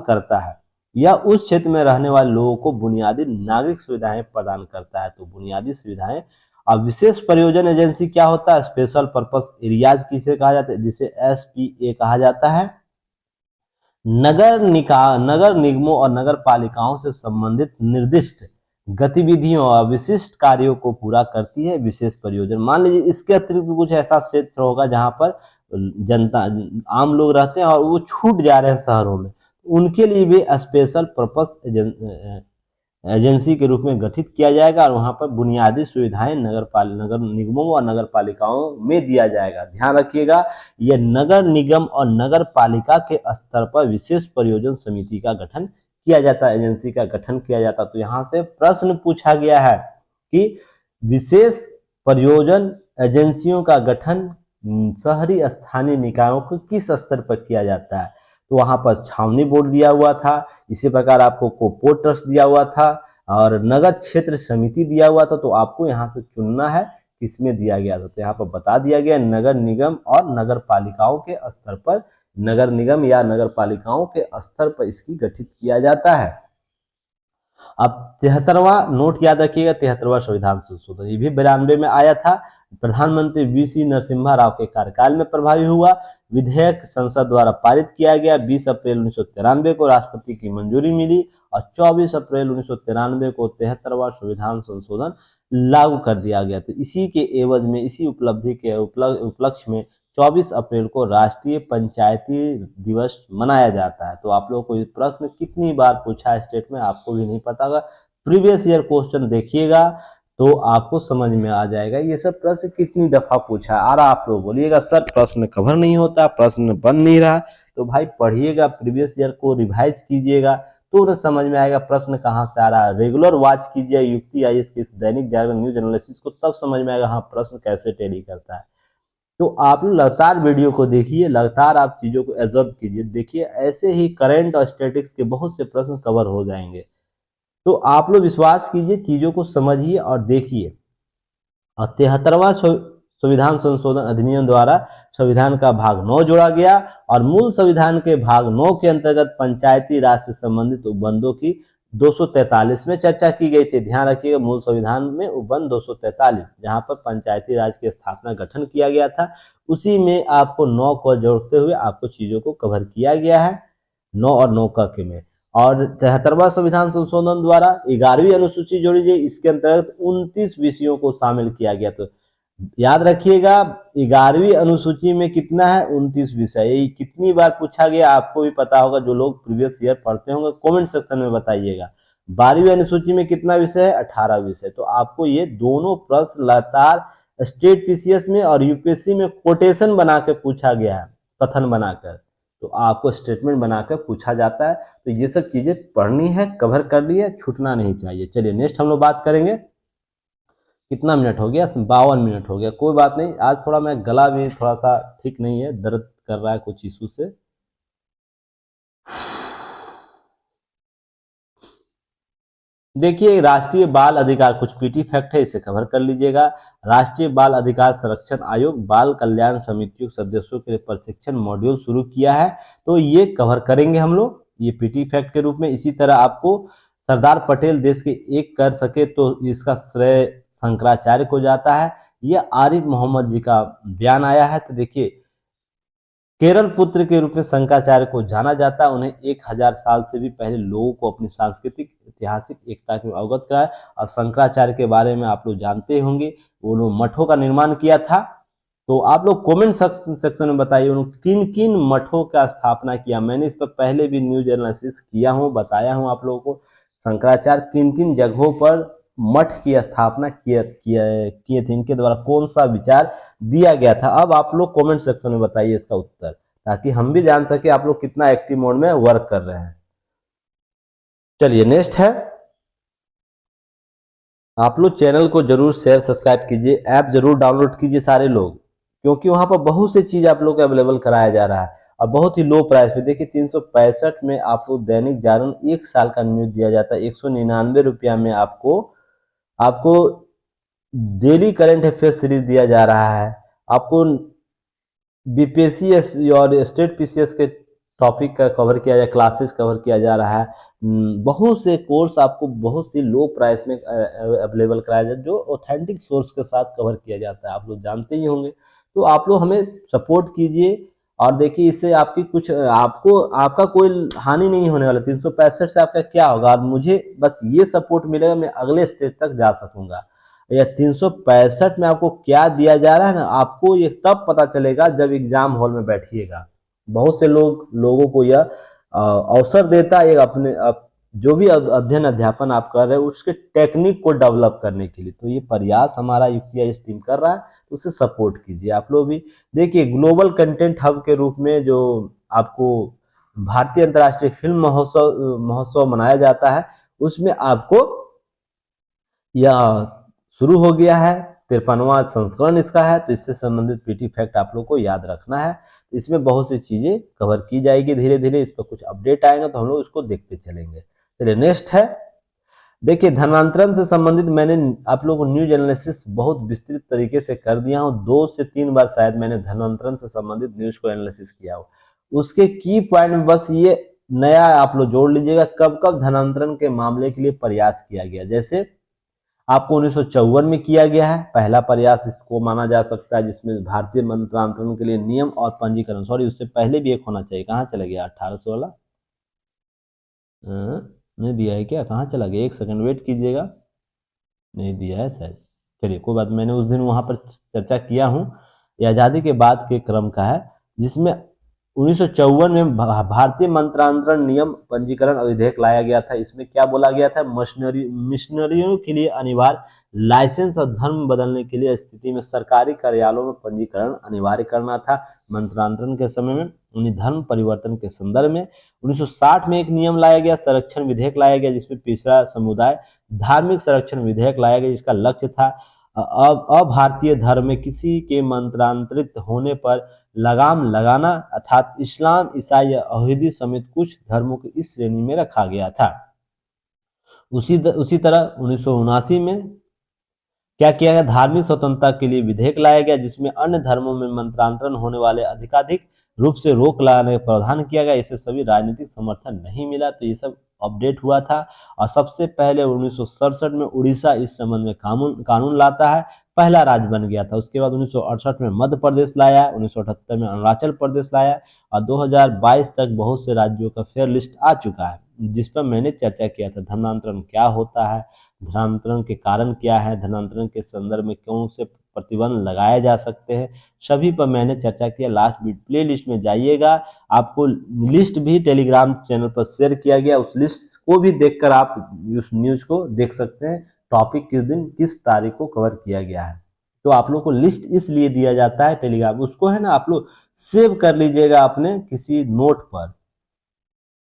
A: करता है। यह उस क्षेत्र में रहने वाले लोगों को बुनियादी नागरिक सुविधाएं प्रदान करता है। तो बुनियादी सुविधाएं। अब विशेष परियोजना एजेंसी क्या होता है? स्पेशल पर्पस एरियाज किसे कहा जाता है? जिसे SPA कहा जाता है। नगर निगमों और नगर पालिकाओं से संबंधित निर्दिष्ट गतिविधियों और विशिष्ट कार्यों को पूरा करती है विशेष परियोजना। मान लीजिए इसके अतिरिक्त कुछ ऐसा क्षेत्र होगा जहाँ पर जनता आम लोग रहते हैं और वो छूट जा रहे हैं शहरों में, उनके लिए भी स्पेशल पर्पस एजेंसी के रूप में गठित किया जाएगा और वहाँ पर बुनियादी सुविधाएं नगर निगमों और नगर पालिकाओं में दिया जाएगा। ध्यान रखिएगा, यह नगर निगम और नगर पालिका के स्तर पर विशेष परियोजना समिति का गठन किया जाता है, एजेंसी का गठन किया जाता है। तो यहाँ से प्रश्न पूछा गया है कि विशेष परियोजना एजेंसियों का गठन शहरी स्थानीय निकायों को किस स्तर पर किया जाता है। तो वहां पर छावनी बोर्ड दिया हुआ था, इसी प्रकार आपको कोपोर्ट ट्रस्ट दिया हुआ था और नगर क्षेत्र समिति दिया हुआ था। तो आपको यहाँ से चुनना है किसमें दिया गया था। तो यहाँ पर बता दिया गया नगर निगम और नगर पालिकाओं के स्तर पर, नगर निगम या नगर पालिकाओं के स्तर पर इसकी गठित किया जाता है। अब 73वां नोट याद रखिएगा, 73वां संविधान संशोधन, ये भी 92 में आया था। प्रधानमंत्री वी.सी. नरसिम्हा राव के कार्यकाल में प्रभावी हुआ। विधेयक संसद द्वारा पारित किया गया। 20 अप्रैल 1993 को राष्ट्रपति की मंजूरी मिली और 24 अप्रैल 1993 को 73वां संविधान संशोधन लागू कर दिया गया। तो इसी के एवज में, इसी उपलब्धि के उपलक्ष्य में 24 अप्रैल को राष्ट्रीय पंचायती दिवस मनाया जाता है। तो आप लोगों को ये प्रश्न कितनी बार पूछा है स्टेट में आपको भी नहीं पता होगा, प्रीवियस ईयर क्वेश्चन देखिएगा तो आपको समझ में आ जाएगा ये सब प्रश्न कितनी दफा पूछा है। और आप लोग बोलिएगा सर प्रश्न कवर नहीं होता, प्रश्न बन नहीं रहा, तो भाई पढ़िएगा, प्रीवियस ईयर को रिवाइज कीजिएगा तो समझ में आएगा प्रश्न कहाँ से आ रहा है। रेगुलर वॉच कीजिए युक्ति आईएएस के इस दैनिक जागरण न्यूज एनालिसिस को, तब समझ में आएगा हाँ प्रश्न कैसे टैली करता है। तो आप लगातार वीडियो को देखिए, लगातार आप चीज़ों को एब्जॉर्ब कीजिए, देखिए ऐसे ही करंट और स्टैटिक्स के बहुत से प्रश्न कवर हो जाएंगे। तो आप लोग विश्वास कीजिए, चीज़ों को समझिए और देखिए। और 73वां संविधान संशोधन अधिनियम द्वारा संविधान का भाग 9 जोड़ा गया और मूल संविधान के भाग 9 के अंतर्गत पंचायती राज से संबंधित उपबंधों की 243 में चर्चा की गई थी। ध्यान रखिएगा, मूल संविधान में उपबंध 243 जहां पर पंचायती राज की स्थापना गठन किया गया था, उसी में आपको 9 को जोड़ते हुए आपको चीजों को कवर किया गया है, 9 और 9 का के में। और 73वां संविधान संशोधन द्वारा 11वीं अनुसूची जोड़ी गई, इसके अंतर्गत 29 विषयों को शामिल किया गया। तो याद रखिएगा 11वीं अनुसूची में कितना है, 29 विषय। ये कितनी बार पूछा गया आपको भी पता होगा, जो लोग प्रीवियस ईयर पढ़ते होंगे कमेंट सेक्शन में बताइएगा। 12वीं अनुसूची में कितना विषय है, 18 विषय। तो आपको ये दोनों प्रश्न लगातार स्टेट पीसीएस में और यूपीएससी में कोटेशन बना के पूछा गया है, कथन बनाकर, तो आपको स्टेटमेंट बनाकर पूछा जाता है। तो ये सब चीजें पढ़नी है, कवर कर ली है, छूटना नहीं चाहिए। चलिए नेक्स्ट हम लोग बात करेंगे। कितना मिनट हो गया, 52 मिनट हो गया, कोई बात नहीं। आज थोड़ा मैं गला भी थोड़ा सा ठीक नहीं है, दर्द कर रहा है कुछ इशू से। देखिए राष्ट्रीय बाल अधिकार, कुछ पीटी फैक्ट है, इसे कवर कर लीजिएगा। राष्ट्रीय बाल अधिकार संरक्षण आयोग बाल कल्याण समितियों के सदस्यों के लिए प्रशिक्षण मॉड्यूल शुरू किया है, तो ये कवर करेंगे हम लोग, ये पीटी फैक्ट के रूप में। इसी तरह आपको सरदार पटेल देश के एक कर सके तो इसका श्रेय शंकराचार्य को जाता है, यह आरिफ मोहम्मद जी का बयान आया है। तो देखिए केरल पुत्र के रूप में शंकराचार्य को जाना जाता है, उन्हें 1000 साल से भी पहले लोगों को अपनी सांस्कृतिक ऐतिहासिक एकता के अवगत कराया। और शंकराचार्य के बारे में आप लोग जानते होंगे, उन्होंने मठों का निर्माण किया था। तो आप लोग कमेंट सेक्शन में बताइए उन्होंने किन किन मठों का स्थापना किया। मैंने इस पर पहले भी न्यूज एनालिसिस किया हूँ, बताया हूँ आप लोगों को शंकराचार्य किन किन जगहों पर मठ की स्थापना किए थे, इनके द्वारा कौन सा विचार दिया गया था। अब आप लोग कमेंट सेक्शन में बताइए इसका उत्तर, ताकि हम भी जान सके आप लोग कितना एक्टिव मोड में वर्क कर रहे हैं। चलिए नेक्स्ट है, आप लोग चैनल को जरूर शेयर सब्सक्राइब कीजिए, ऐप जरूर डाउनलोड कीजिए सारे लोग, क्योंकि वहां पर बहुत सी चीज आप लोग को अवेलेबल कराया जा रहा है और बहुत ही लो प्राइस पे। देखिए 365 में आपको दैनिक जागरण 1 साल का न्यूज दिया जाता है, 199 रुपया में आपको आपको डेली करंट अफेयर सीरीज दिया जा रहा है, आपको बीपीएससी और स्टेट पीसीएस के टॉपिक का कवर किया जाए, क्लासेस कवर किया जा रहा है। बहुत से कोर्स आपको बहुत सी लो प्राइस में अवेलेबल कराया जाए, जो ऑथेंटिक सोर्स के साथ कवर किया जाता है, आप लोग जानते ही होंगे। तो आप लोग हमें सपोर्ट कीजिए और देखिए इससे आपकी कुछ आपको आपका कोई हानि नहीं होने वाला। 365 से आपका क्या होगा, और मुझे बस ये सपोर्ट मिलेगा, मैं अगले स्टेज तक जा सकूंगा। या 365 में आपको क्या दिया जा रहा है ना, आपको ये तब पता चलेगा जब एग्जाम हॉल में बैठिएगा। बहुत से लोगों को यह अवसर देता है अपने जो भी अध्ययन अध्यापन आप कर रहे हो उसके टेक्निक को डेवलप करने के लिए। तो ये प्रयास हमारा यूपीआई टीम कर रहा है, तो उसे सपोर्ट कीजिए आप लोग भी। देखिए ग्लोबल कंटेंट हब के रूप में जो आपको भारतीय अंतर्राष्ट्रीय फिल्म महोत्सव महोत्सव मनाया जाता है, उसमें आपको यह शुरू हो गया है, 53वां संस्करण इसका है। तो इससे संबंधित पीटी फैक्ट आप लोग को याद रखना है। इसमें बहुत सी चीजें कवर की जाएगी धीरे धीरे, इस पर कुछ अपडेट आएगा तो हम लोग इसको देखते चलेंगे। चलिए नेक्स्ट है, देखिए धनांतरण से संबंधित मैंने आप लोगों को न्यूज एनालिसिस बहुत विस्तृत तरीके से कर दिया हूं। 2 से 3 बार शायद मैंने धनांतरण से संबंधित न्यूज को एनालिसिस किया हो। उसके की पॉइंट में बस ये नया आप लोग जोड़ लीजिएगा, कब कब धनांतरण के मामले के लिए प्रयास किया गया। जैसे आपको 1954 में किया गया है पहला प्रयास, इसको माना जा सकता है, जिसमें भारतीय मंत्रांतरण के लिए नियम और पंजीकरण, सॉरी उससे पहले भी एक होना चाहिए, कहाँ चला गया 1800 वाला, नहीं दिया है क्या, कहाँ चला गया, एक सेकंड वेट कीजिएगा, नहीं दिया है शायद। चलिए कोई बात, मैंने उस दिन वहां पर चर्चा किया हूँ, ये आज़ादी के बाद के क्रम का है, जिसमें 1954 में भारतीय मंत्रांतरण नियम पंजीकरण विधेयक लाया गया था। इसमें क्या बोला गया था, मिशनरियों के लिए अनिवार्य लाइसेंस और धर्म बदलने के लिए स्थिति में सरकारी कार्यालयों में पंजीकरण अनिवार्य करना था। मंत्रांतरण के समय में उन्हें धर्म परिवर्तन के संदर्भ में 1960 में एक नियम लाया गया, संरक्षण विधेयक लाया गया, जिसमें पिछड़ा समुदाय धार्मिक संरक्षण विधेयक लाया गया, जिसका लक्ष्य था अभारतीय धर्म में किसी के मंत्रांतरित होने पर लगाम लगाना, अर्थात इस्लाम, ईसाई या यहूदी समेत कुछ धर्मों को इस श्रेणी में रखा गया था। उसी तरह 1979 में क्या किया गया, धार्मिक स्वतंत्रता के लिए विधेयक लाया गया, जिसमें अन्य धर्मों में मंत्रांतरण होने वाले अधिकाधिक रूप से रोक लगाने का प्रावधान किया गया। इसे सभी राजनीतिक समर्थन नहीं मिला, तो ये सब अपडेट हुआ था। और सबसे पहले 1967 में उड़ीसा इस संबंध में कानून लाता है, पहला राज्य बन गया था। उसके बाद 1968 में मध्य प्रदेश लाया, 1978 में अरुणाचल प्रदेश लाया, और 2022 तक बहुत से राज्यों का फेयर लिस्ट आ चुका है, जिस पर मैंने चर्चा किया था। धनांतरण क्या होता है, धनांतरण के कारण क्या है, धनांतरण के संदर्भ में कौन से प्रतिबंध लगाए जा सकते हैं, सभी पर मैंने चर्चा किया। लास्ट प्ले लिस्ट में जाइएगा, आपको लिस्ट भी टेलीग्राम चैनल पर शेयर किया गया, उस लिस्ट को भी देखकर आप उस न्यूज को देख सकते हैं, टॉपिक किस दिन किस तारीख को कवर किया गया है। तो आप लोग को लिस्ट इसलिए दिया जाता है टेलीग्राम, उसको है ना आप लोग सेव कर लीजिएगा अपने किसी नोट पर,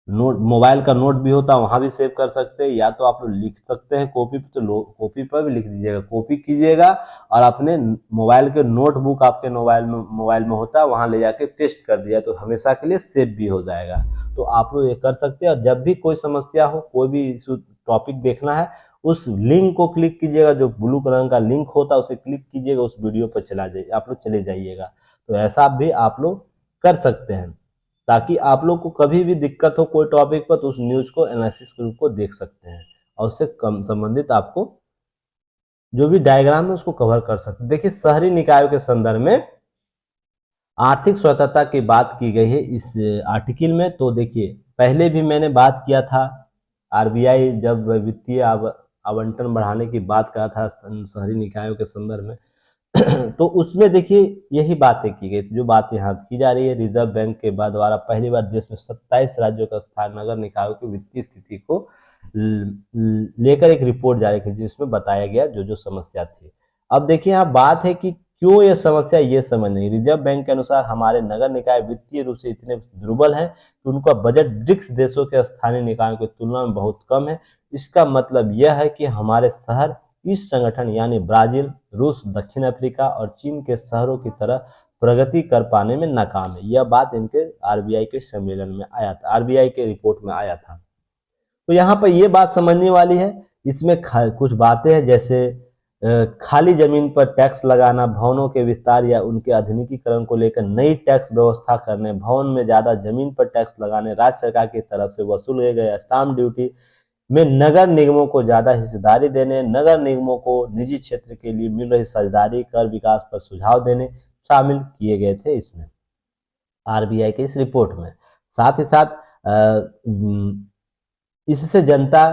A: नोट मोबाइल का नोट भी होता है वहां भी सेव कर सकते हैं, या तो आप लोग लिख सकते हैं कॉपी पे, तो कॉपी पर भी लिख दीजिएगा, कॉपी कीजिएगा और अपने मोबाइल के नोटबुक आपके मोबाइल में होता है वहां ले जाके पेस्ट कर दिया, तो हमेशा के लिए सेव भी हो जाएगा। तो आप लोग ये कर सकते हैं, और जब भी कोई समस्या हो, कोई भी टॉपिक देखना है, उस लिंक को क्लिक कीजिएगा, जो ब्लू कलर का लिंक होता है उसे क्लिक कीजिएगा, उस वीडियो पर चला जाइए, आप लोग चले जाइएगा। तो ऐसा भी आप लोग कर सकते हैं, ताकि आप लोग को कभी भी दिक्कत हो कोई टॉपिक पर, तो उस न्यूज को एनालिसिस के रूप को देख सकते हैं, और उससे कम संबंधित आपको जो भी डायग्राम है उसको कवर कर सकते हैं। देखिए शहरी निकायों के संदर्भ में आर्थिक स्वतंत्रता की बात की गई है इस आर्टिकल में। तो देखिए पहले भी मैंने बात किया था, आरबीआई जब वित्तीय आवंटन बढ़ाने की बात कहा था शहरी निकायों के संदर्भ में तो उसमें देखिए यही बातें की गई थी जो बात यहाँ की जा रही है। रिजर्व बैंक के द्वारा पहली बार देश में 27 राज्यों का स्थान नगर निकायों की वित्तीय स्थिति को लेकर एक रिपोर्ट जारी की, जिसमें बताया गया जो जो समस्या थी। अब देखिए यहाँ बात है कि क्यों ये समस्या, ये समझ नहीं। रिजर्व बैंक के अनुसार हमारे नगर निकाय वित्तीय रूप से इतने दुर्बल हैं कि उनका बजट ब्रिक्स देशों के स्थानीय निकायों की तुलना में बहुत कम है। इसका मतलब यह है कि हमारे शहर इस संगठन यानी ब्राजील, रूस, दक्षिण अफ्रीका और चीन के शहरों की तरह प्रगति कर पाने में नाकाम है। यह बात इनके आरबीआई के सम्मेलन में आया था, आरबीआई के रिपोर्ट में आया था। तो यहाँ पर यह बात समझने वाली है। इसमें कुछ बातें हैं, जैसे खाली जमीन पर टैक्स लगाना, भवनों के विस्तार या उनके आधुनिकीकरण को लेकर नई टैक्स व्यवस्था करने, भवन में ज्यादा जमीन पर टैक्स लगाने, राज्य सरकार की तरफ से वसूले गए स्टाम्प ड्यूटी में नगर निगमों को ज्यादा हिस्सेदारी देने, नगर निगमों को निजी क्षेत्र के लिए मिल रही साझेदारी कर विकास पर सुझाव देने शामिल किए गए थे इसमें। आरबीआई की इस रिपोर्ट में। साथ ही साथ इससे जनता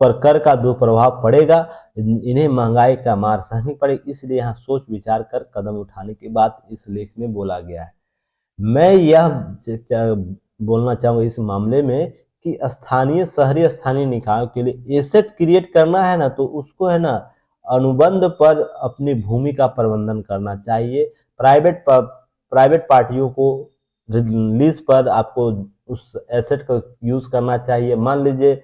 A: पर कर का दुष्प्रभाव पड़ेगा, इन्हें महंगाई का मार सहनी पड़ेगी, इसलिए यहाँ सोच विचार कर कदम उठाने की बात इस लेख में बोला गया है। मैं यह बोलना चाहूँगा इस मामले में कि स्थानीय शहरी स्थानीय निकायों के लिए एसेट क्रिएट करना है ना, तो उसको है ना अनुबंध पर अपनी भूमि का प्रबंधन करना चाहिए। प्राइवेट पार्टियों को लीज पर आपको उस एसेट का यूज करना चाहिए। मान लीजिए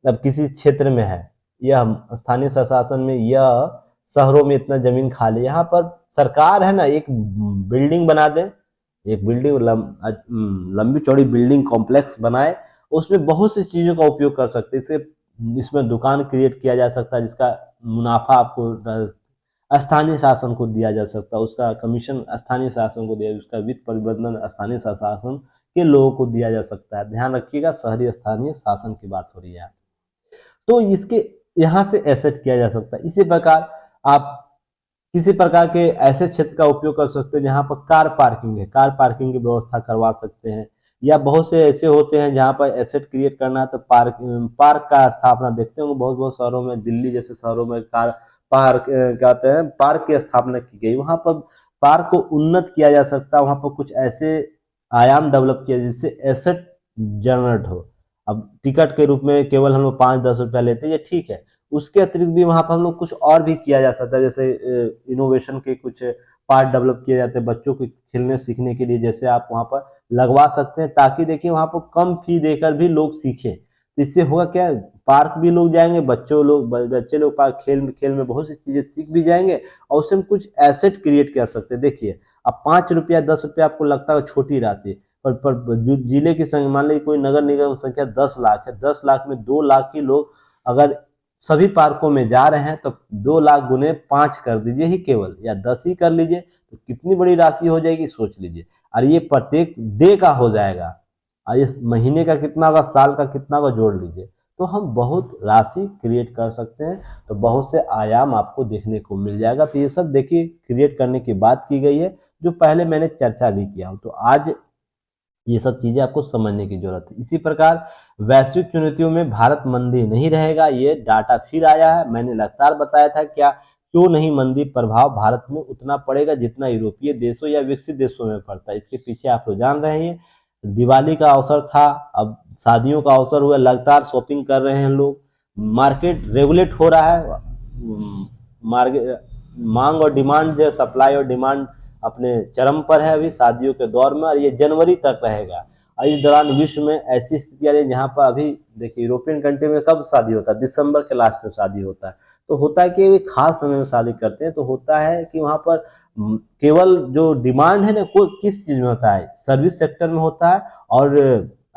A: अब किसी क्षेत्र में है, यह स्थानीय प्रशासन में, यह शहरों में इतना जमीन खाली, यहाँ पर सरकार है ना एक बिल्डिंग बना दे, एक बिल्डिंग लंबी चौड़ी बिल्डिंग कॉम्प्लेक्स बनाए, उसमें बहुत सी चीज़ों का उपयोग कर सकते हैं। इसमें दुकान क्रिएट किया जा सकता है, जिसका मुनाफा आपको स्थानीय शासन को दिया जा सकता है, उसका कमीशन स्थानीय शासन को दिया, उसका वित्त प्रबंधन स्थानीय शासन के लोगों को दिया जा सकता है। ध्यान रखिएगा, शहरी स्थानीय शासन की बात हो रही है। तो इसके यहाँ से एसेट किया जा सकता है। इसी प्रकार आप किसी प्रकार के ऐसे क्षेत्र का उपयोग कर सकते हैं जहाँ पर कार पार्किंग है, कार पार्किंग की व्यवस्था करवा सकते हैं। या बहुत से ऐसे होते हैं जहाँ पर एसेट क्रिएट करना है तो पार्क का स्थापना देखते होंगे, बहुत बहुत शहरों में, दिल्ली जैसे शहरों में कार पार्क कहते हैं, पार्क की स्थापना की गई। वहाँ पर पार्क को उन्नत किया जा सकता है, वहाँ पर कुछ ऐसे आयाम डेवलप किया जिससे एसेट जनरेट हो। अब टिकट के रूप में केवल हम लोग 5-10 रुपया लेते हैं, ये ठीक है। उसके अतिरिक्त भी वहाँ पर हम लोग कुछ और भी किया जा सकता है, जैसे इनोवेशन के कुछ पार्ट डेवलप किए जाते हैं बच्चों के खेलने सीखने के लिए, जैसे आप वहाँ पर लगवा सकते हैं, ताकि देखिए वहाँ पर कम फी देकर भी लोग सीखें। इससे होगा क्या, पार्क भी लोग जाएंगे, बच्चे लोग पार्क खेल में बहुत सी चीजें सीख भी जाएंगे, और उससे हम कुछ एसेट क्रिएट कर सकते हैं। देखिए अब 5 रुपया 10 रुपया आपको लगता है छोटी राशि, पर जिले की संख्या, मान लीजिए कोई नगर निगम संख्या 10 लाख है, 10 लाख में 2 लाख ही लोग अगर सभी पार्कों में जा रहे हैं, तो 2 लाख गुने 5 कर दीजिए ही केवल, या 10 ही कर लीजिए, तो कितनी बड़ी राशि हो जाएगी सोच लीजिए। और ये प्रत्येक डे का हो जाएगा, और इस महीने का कितना होगा, साल का कितना होगा, जोड़ लीजिए, तो हम बहुत राशि क्रिएट कर सकते हैं। तो बहुत से आयाम आपको देखने को मिल जाएगा। तो ये सब देखिए क्रिएट करने की बात की गई है, जो पहले मैंने चर्चा भी किया हूँ। तो आज ये सब चीजें आपको समझने की जरूरत है। इसी प्रकार वैश्विक चुनौतियों में भारत मंदी नहीं रहेगा, ये डाटा फिर आया है। मैंने लगातार बताया था क्या, क्यों नहीं मंदी प्रभाव भारत में उतना पड़ेगा जितना यूरोपीय देशों या विकसित देशों में पड़ता है। इसके पीछे आप लोग जान रहे हैं, दिवाली का अवसर था, अब शादियों का अवसर हुआ, लगातार शॉपिंग कर रहे हैं लोग, मार्केट रेगुलेट हो रहा है, मांग और डिमांड, जो सप्लाई और डिमांड अपने चरम पर है अभी शादियों के दौर में, और ये जनवरी तक रहेगा। और इस दौरान विश्व में ऐसी स्थिति आ रही है जहाँ पर अभी देखिए यूरोपियन कंट्री में कब शादी होता है, दिसंबर के लास्ट में शादी होता है। तो होता है कि वे खास समय में शादी करते हैं, तो होता है कि वहाँ पर केवल जो डिमांड है ना, कोई किस चीज में होता है, सर्विस सेक्टर में होता है, और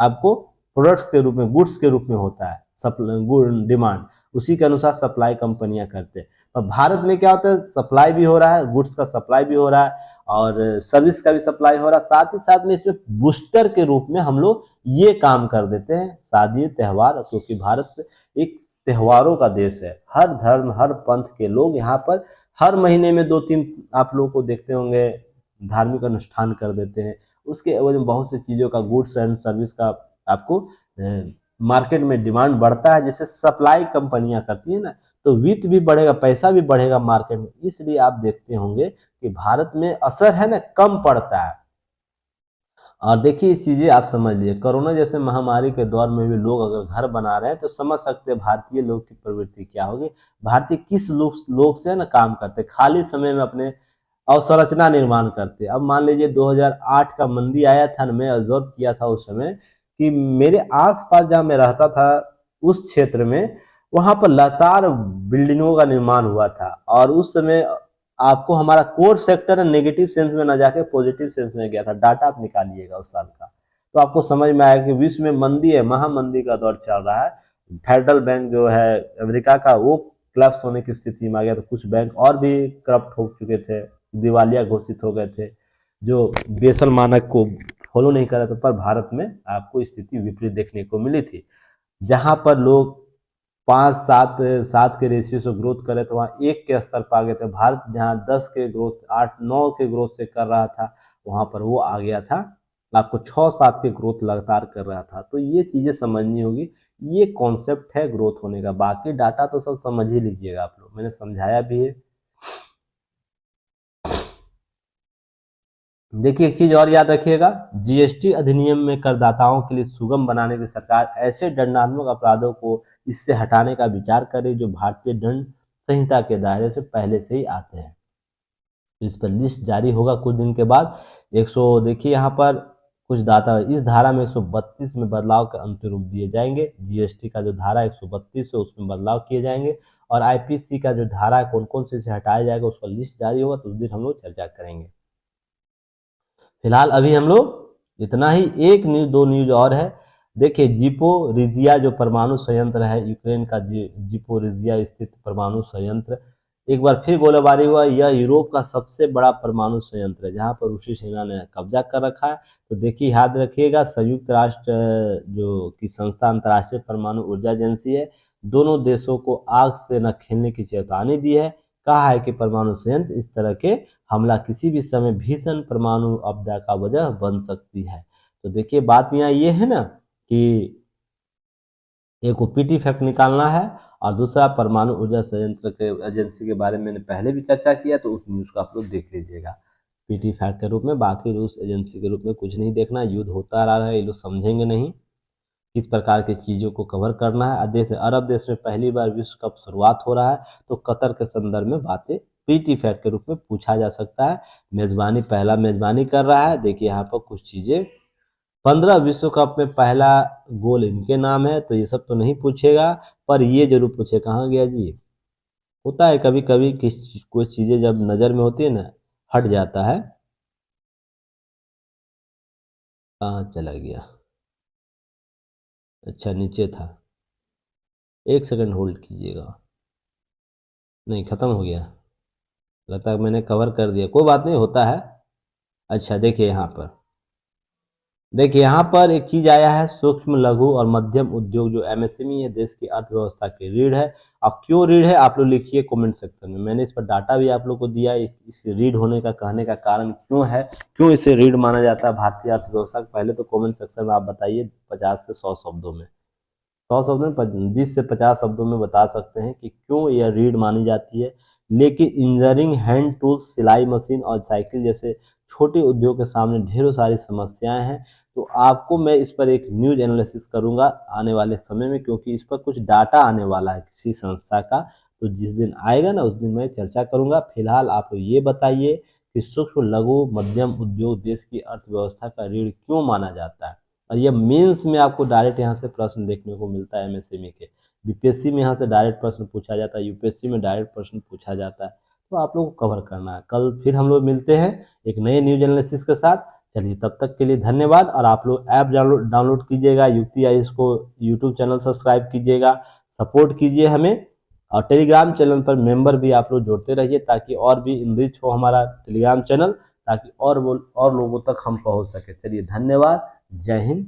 A: आपको प्रोडक्ट्स के रूप में, गुड्स के रूप में होता है डिमांड, उसी के अनुसार सप्लाई कंपनियां करते हैं। और भारत में क्या होता है, सप्लाई भी हो रहा है, गुड्स का सप्लाई भी हो रहा है, और सर्विस का भी सप्लाई हो रहा है, साथ ही साथ में इसमें बूस्टर के रूप में हम लोग ये काम कर देते हैं, शादी त्योहार, क्योंकि भारत एक त्योहारों का देश है। हर धर्म हर पंथ के लोग यहाँ पर हर महीने में 2-3 आप लोगों को देखते होंगे धार्मिक अनुष्ठान कर देते हैं। उसके वजह में बहुत सी चीज़ों का, गुड्स एंड सर्विस का आपको मार्केट में डिमांड बढ़ता है, जिससे सप्लाई कंपनियां करती है ना, तो वित्त भी बढ़ेगा, पैसा भी बढ़ेगा मार्केट में। इसलिए आप देखते होंगे कि भारत में असर है ना कम पड़ता है। और देखिए इस चीजें आप समझ लीजिए, कोरोना जैसे महामारी के दौर में भी लोग अगर घर बना रहे हैं, तो समझ सकते हैं भारतीय लोग की प्रवृत्ति क्या होगी। भारतीय किस लोग से ना काम करते, खाली समय में अपने अवसंरचना निर्माण करते। अब मान लीजिए 2008 का मंदी आया था ना, मैं ऑब्जर्व किया था उस समय कि मेरे आसपास जहाँ मैं रहता था उस क्षेत्र में, वहां पर लगातार बिल्डिंगों का निर्माण हुआ था, और उस समय आपको हमारा कोर सेक्टर नेगेटिव सेंस में ना जाके पॉजिटिव सेंस में गया था। डाटा आप निकालिएगा उस साल का, तो आपको समझ में आएगा कि विश्व में मंदी है, महामंदी का दौर चल रहा है। फेडरल बैंक जो है अमेरिका का, वो क्लैप्स होने की स्थिति में आ गया, तो कुछ बैंक और भी करप्ट हो चुके थे, दिवालिया घोषित हो गए थे, जो बेसल मानक को फॉलो नहीं कर रहे थे। पर भारत में आपको स्थिति विपरीत देखने को मिली थी, जहां पर लोग 5-7 के रेशियो से ग्रोथ करे, तो वहाँ 1 के स्तर पर आ गए थे। भारत जहाँ 10 के ग्रोथ, 8-9 के ग्रोथ से कर रहा था, वहाँ पर वो आ गया था आपको 6-7 के ग्रोथ लगातार कर रहा था, तो ये चीज़ें समझनी होगी। ये कॉन्सेप्ट है ग्रोथ होने का, बाकी डाटा तो सब समझ ही लीजिएगा आप लोग, मैंने समझाया भी है। देखिए एक चीज और याद रखिएगा, जीएसटी अधिनियम में करदाताओं के लिए सुगम बनाने की सरकार ऐसे दंडात्मक अपराधों को इससे हटाने का विचार करे जो भारतीय दंड संहिता के दायरे से पहले से ही आते हैं। तो इस पर लिस्ट जारी होगा कुछ दिन के बाद। 100 देखिए यहाँ पर कुछ दाता, इस धारा में 132 में बदलाव के अंतिम रूप दिए जाएंगे। जीएसटी का जो धारा 132 है उसमें बदलाव किए जाएंगे, और आईपीसी का जो धारा है कौन कौन से इसे हटाया जाएगा उसका लिस्ट जारी होगा, तो उस दिन हम लोग चर्चा करेंगे। फिलहाल अभी हम लोग इतना ही। एक न्यूज, दो न्यूज और है। देखिए जिपोरिजिया जो परमाणु संयंत्र है, यूक्रेन का जिपोरिजिया स्थित परमाणु संयंत्र, एक बार फिर गोलीबारी हुआ। यह यूरोप का सबसे बड़ा परमाणु संयंत्र है जहां पर रूसी सेना ने कब्जा कर रखा है। तो देखिए याद रखिएगा, संयुक्त राष्ट्र जो की संस्था अंतर्राष्ट्रीय परमाणु ऊर्जा एजेंसी है, दोनों देशों को आग से न खेलने की चेतावनी दी है। कहा है कि परमाणु संयंत्र इस तरह के हमला किसी भी समय भीषण परमाणु आपदा का वजह बन सकती है। तो देखिए बात यहाँ ये है ना कि एक ओपीटी फैक्ट निकालना है, और दूसरा परमाणु ऊर्जा संयंत्र के एजेंसी के बारे में मैंने पहले भी चर्चा किया, तो उस न्यूज़ को आप लोग देख लीजिएगा पीटी फैक्ट के रूप में। बाकी रूस एजेंसी के रूप में कुछ नहीं देखना, युद्ध होता रहा है, ये लोग समझेंगे नहीं किस प्रकार की चीज़ों को कवर करना है। देश अरब देश में पहली बार विश्व कप शुरुआत हो रहा है, तो कतर के संदर्भ में बातें पीटी फैक्ट के रूप में पूछा जा सकता है। मेजबानी, पहला मेजबानी कर रहा है। देखिए यहाँ पर कुछ चीज़ें, 15 विश्व कप में पहला गोल इनके नाम है, तो ये सब तो नहीं पूछेगा, पर ये जरूर पूछे कहाँ गया जी। होता है कभी कभी कुछ चीज़ें जब नज़र में होती है ना, हट जाता है। कहाँ चला गया, अच्छा नीचे था, एक सेकंड होल्ड कीजिएगा। नहीं, ख़त्म हो गया, लगता है मैंने कवर कर दिया, कोई बात नहीं, होता है। अच्छा देखिए यहाँ पर, देखिए यहाँ पर एक चीज आया है, सूक्ष्म लघु और मध्यम उद्योग जो एमएसएमई है देश की अर्थव्यवस्था की रीढ़ है। अब क्यों रीढ़ है आप लोग लिखिए कमेंट सेक्शन में, मैंने इस पर डाटा भी आप लोग को दिया है। इस रीढ़ होने का कहने का कारण क्यों है, क्यों इसे रीढ़ माना जाता है भारतीय अर्थव्यवस्था। पहले तो कमेंट सेक्शन में आप बताइए 50 से 100 शब्दों में, 100 शब्दों में 20 से 50 शब्दों में बता सकते हैं कि क्यों यह रीढ़ मानी जाती है। लेकिन इंजीनियरिंग, हैंड टूल्स, सिलाई मशीन और साइकिल जैसे छोटे उद्योग के सामने ढेरों सारी समस्याएं हैं। तो आपको मैं इस पर एक न्यूज एनालिसिस करूंगा आने वाले समय में, क्योंकि इस पर कुछ डाटा आने वाला है किसी संस्था का, तो जिस दिन आएगा ना उस दिन मैं चर्चा करूंगा। फिलहाल आप ये बताइए कि सूक्ष्म लघु मध्यम उद्योग देश की अर्थव्यवस्था का रीढ़ क्यों माना जाता है। और ये मेंस में आपको डायरेक्ट यहाँ से प्रश्न देखने को मिलता है एमएसएमई के। बीपीएससी में यहाँ से डायरेक्ट प्रश्न पूछा जाता है, यूपीएससी में डायरेक्ट प्रश्न पूछा जाता है। तो आप लोगों को कवर करना है। कल फिर हम लोग मिलते हैं एक नए न्यूज एनालिसिस के साथ। चलिए तब तक के लिए धन्यवाद, और आप लोग ऐप डाउनलोड कीजिएगा युक्ति आईएएस को, यूट्यूब चैनल सब्सक्राइब कीजिएगा, सपोर्ट कीजिए हमें, और टेलीग्राम चैनल पर मेंबर भी आप लोग जोड़ते रहिए ताकि और भी इनरिच हो हमारा टेलीग्राम चैनल, ताकि और लोगों तक हम पहुंच सके। चलिए धन्यवाद, जय हिंद।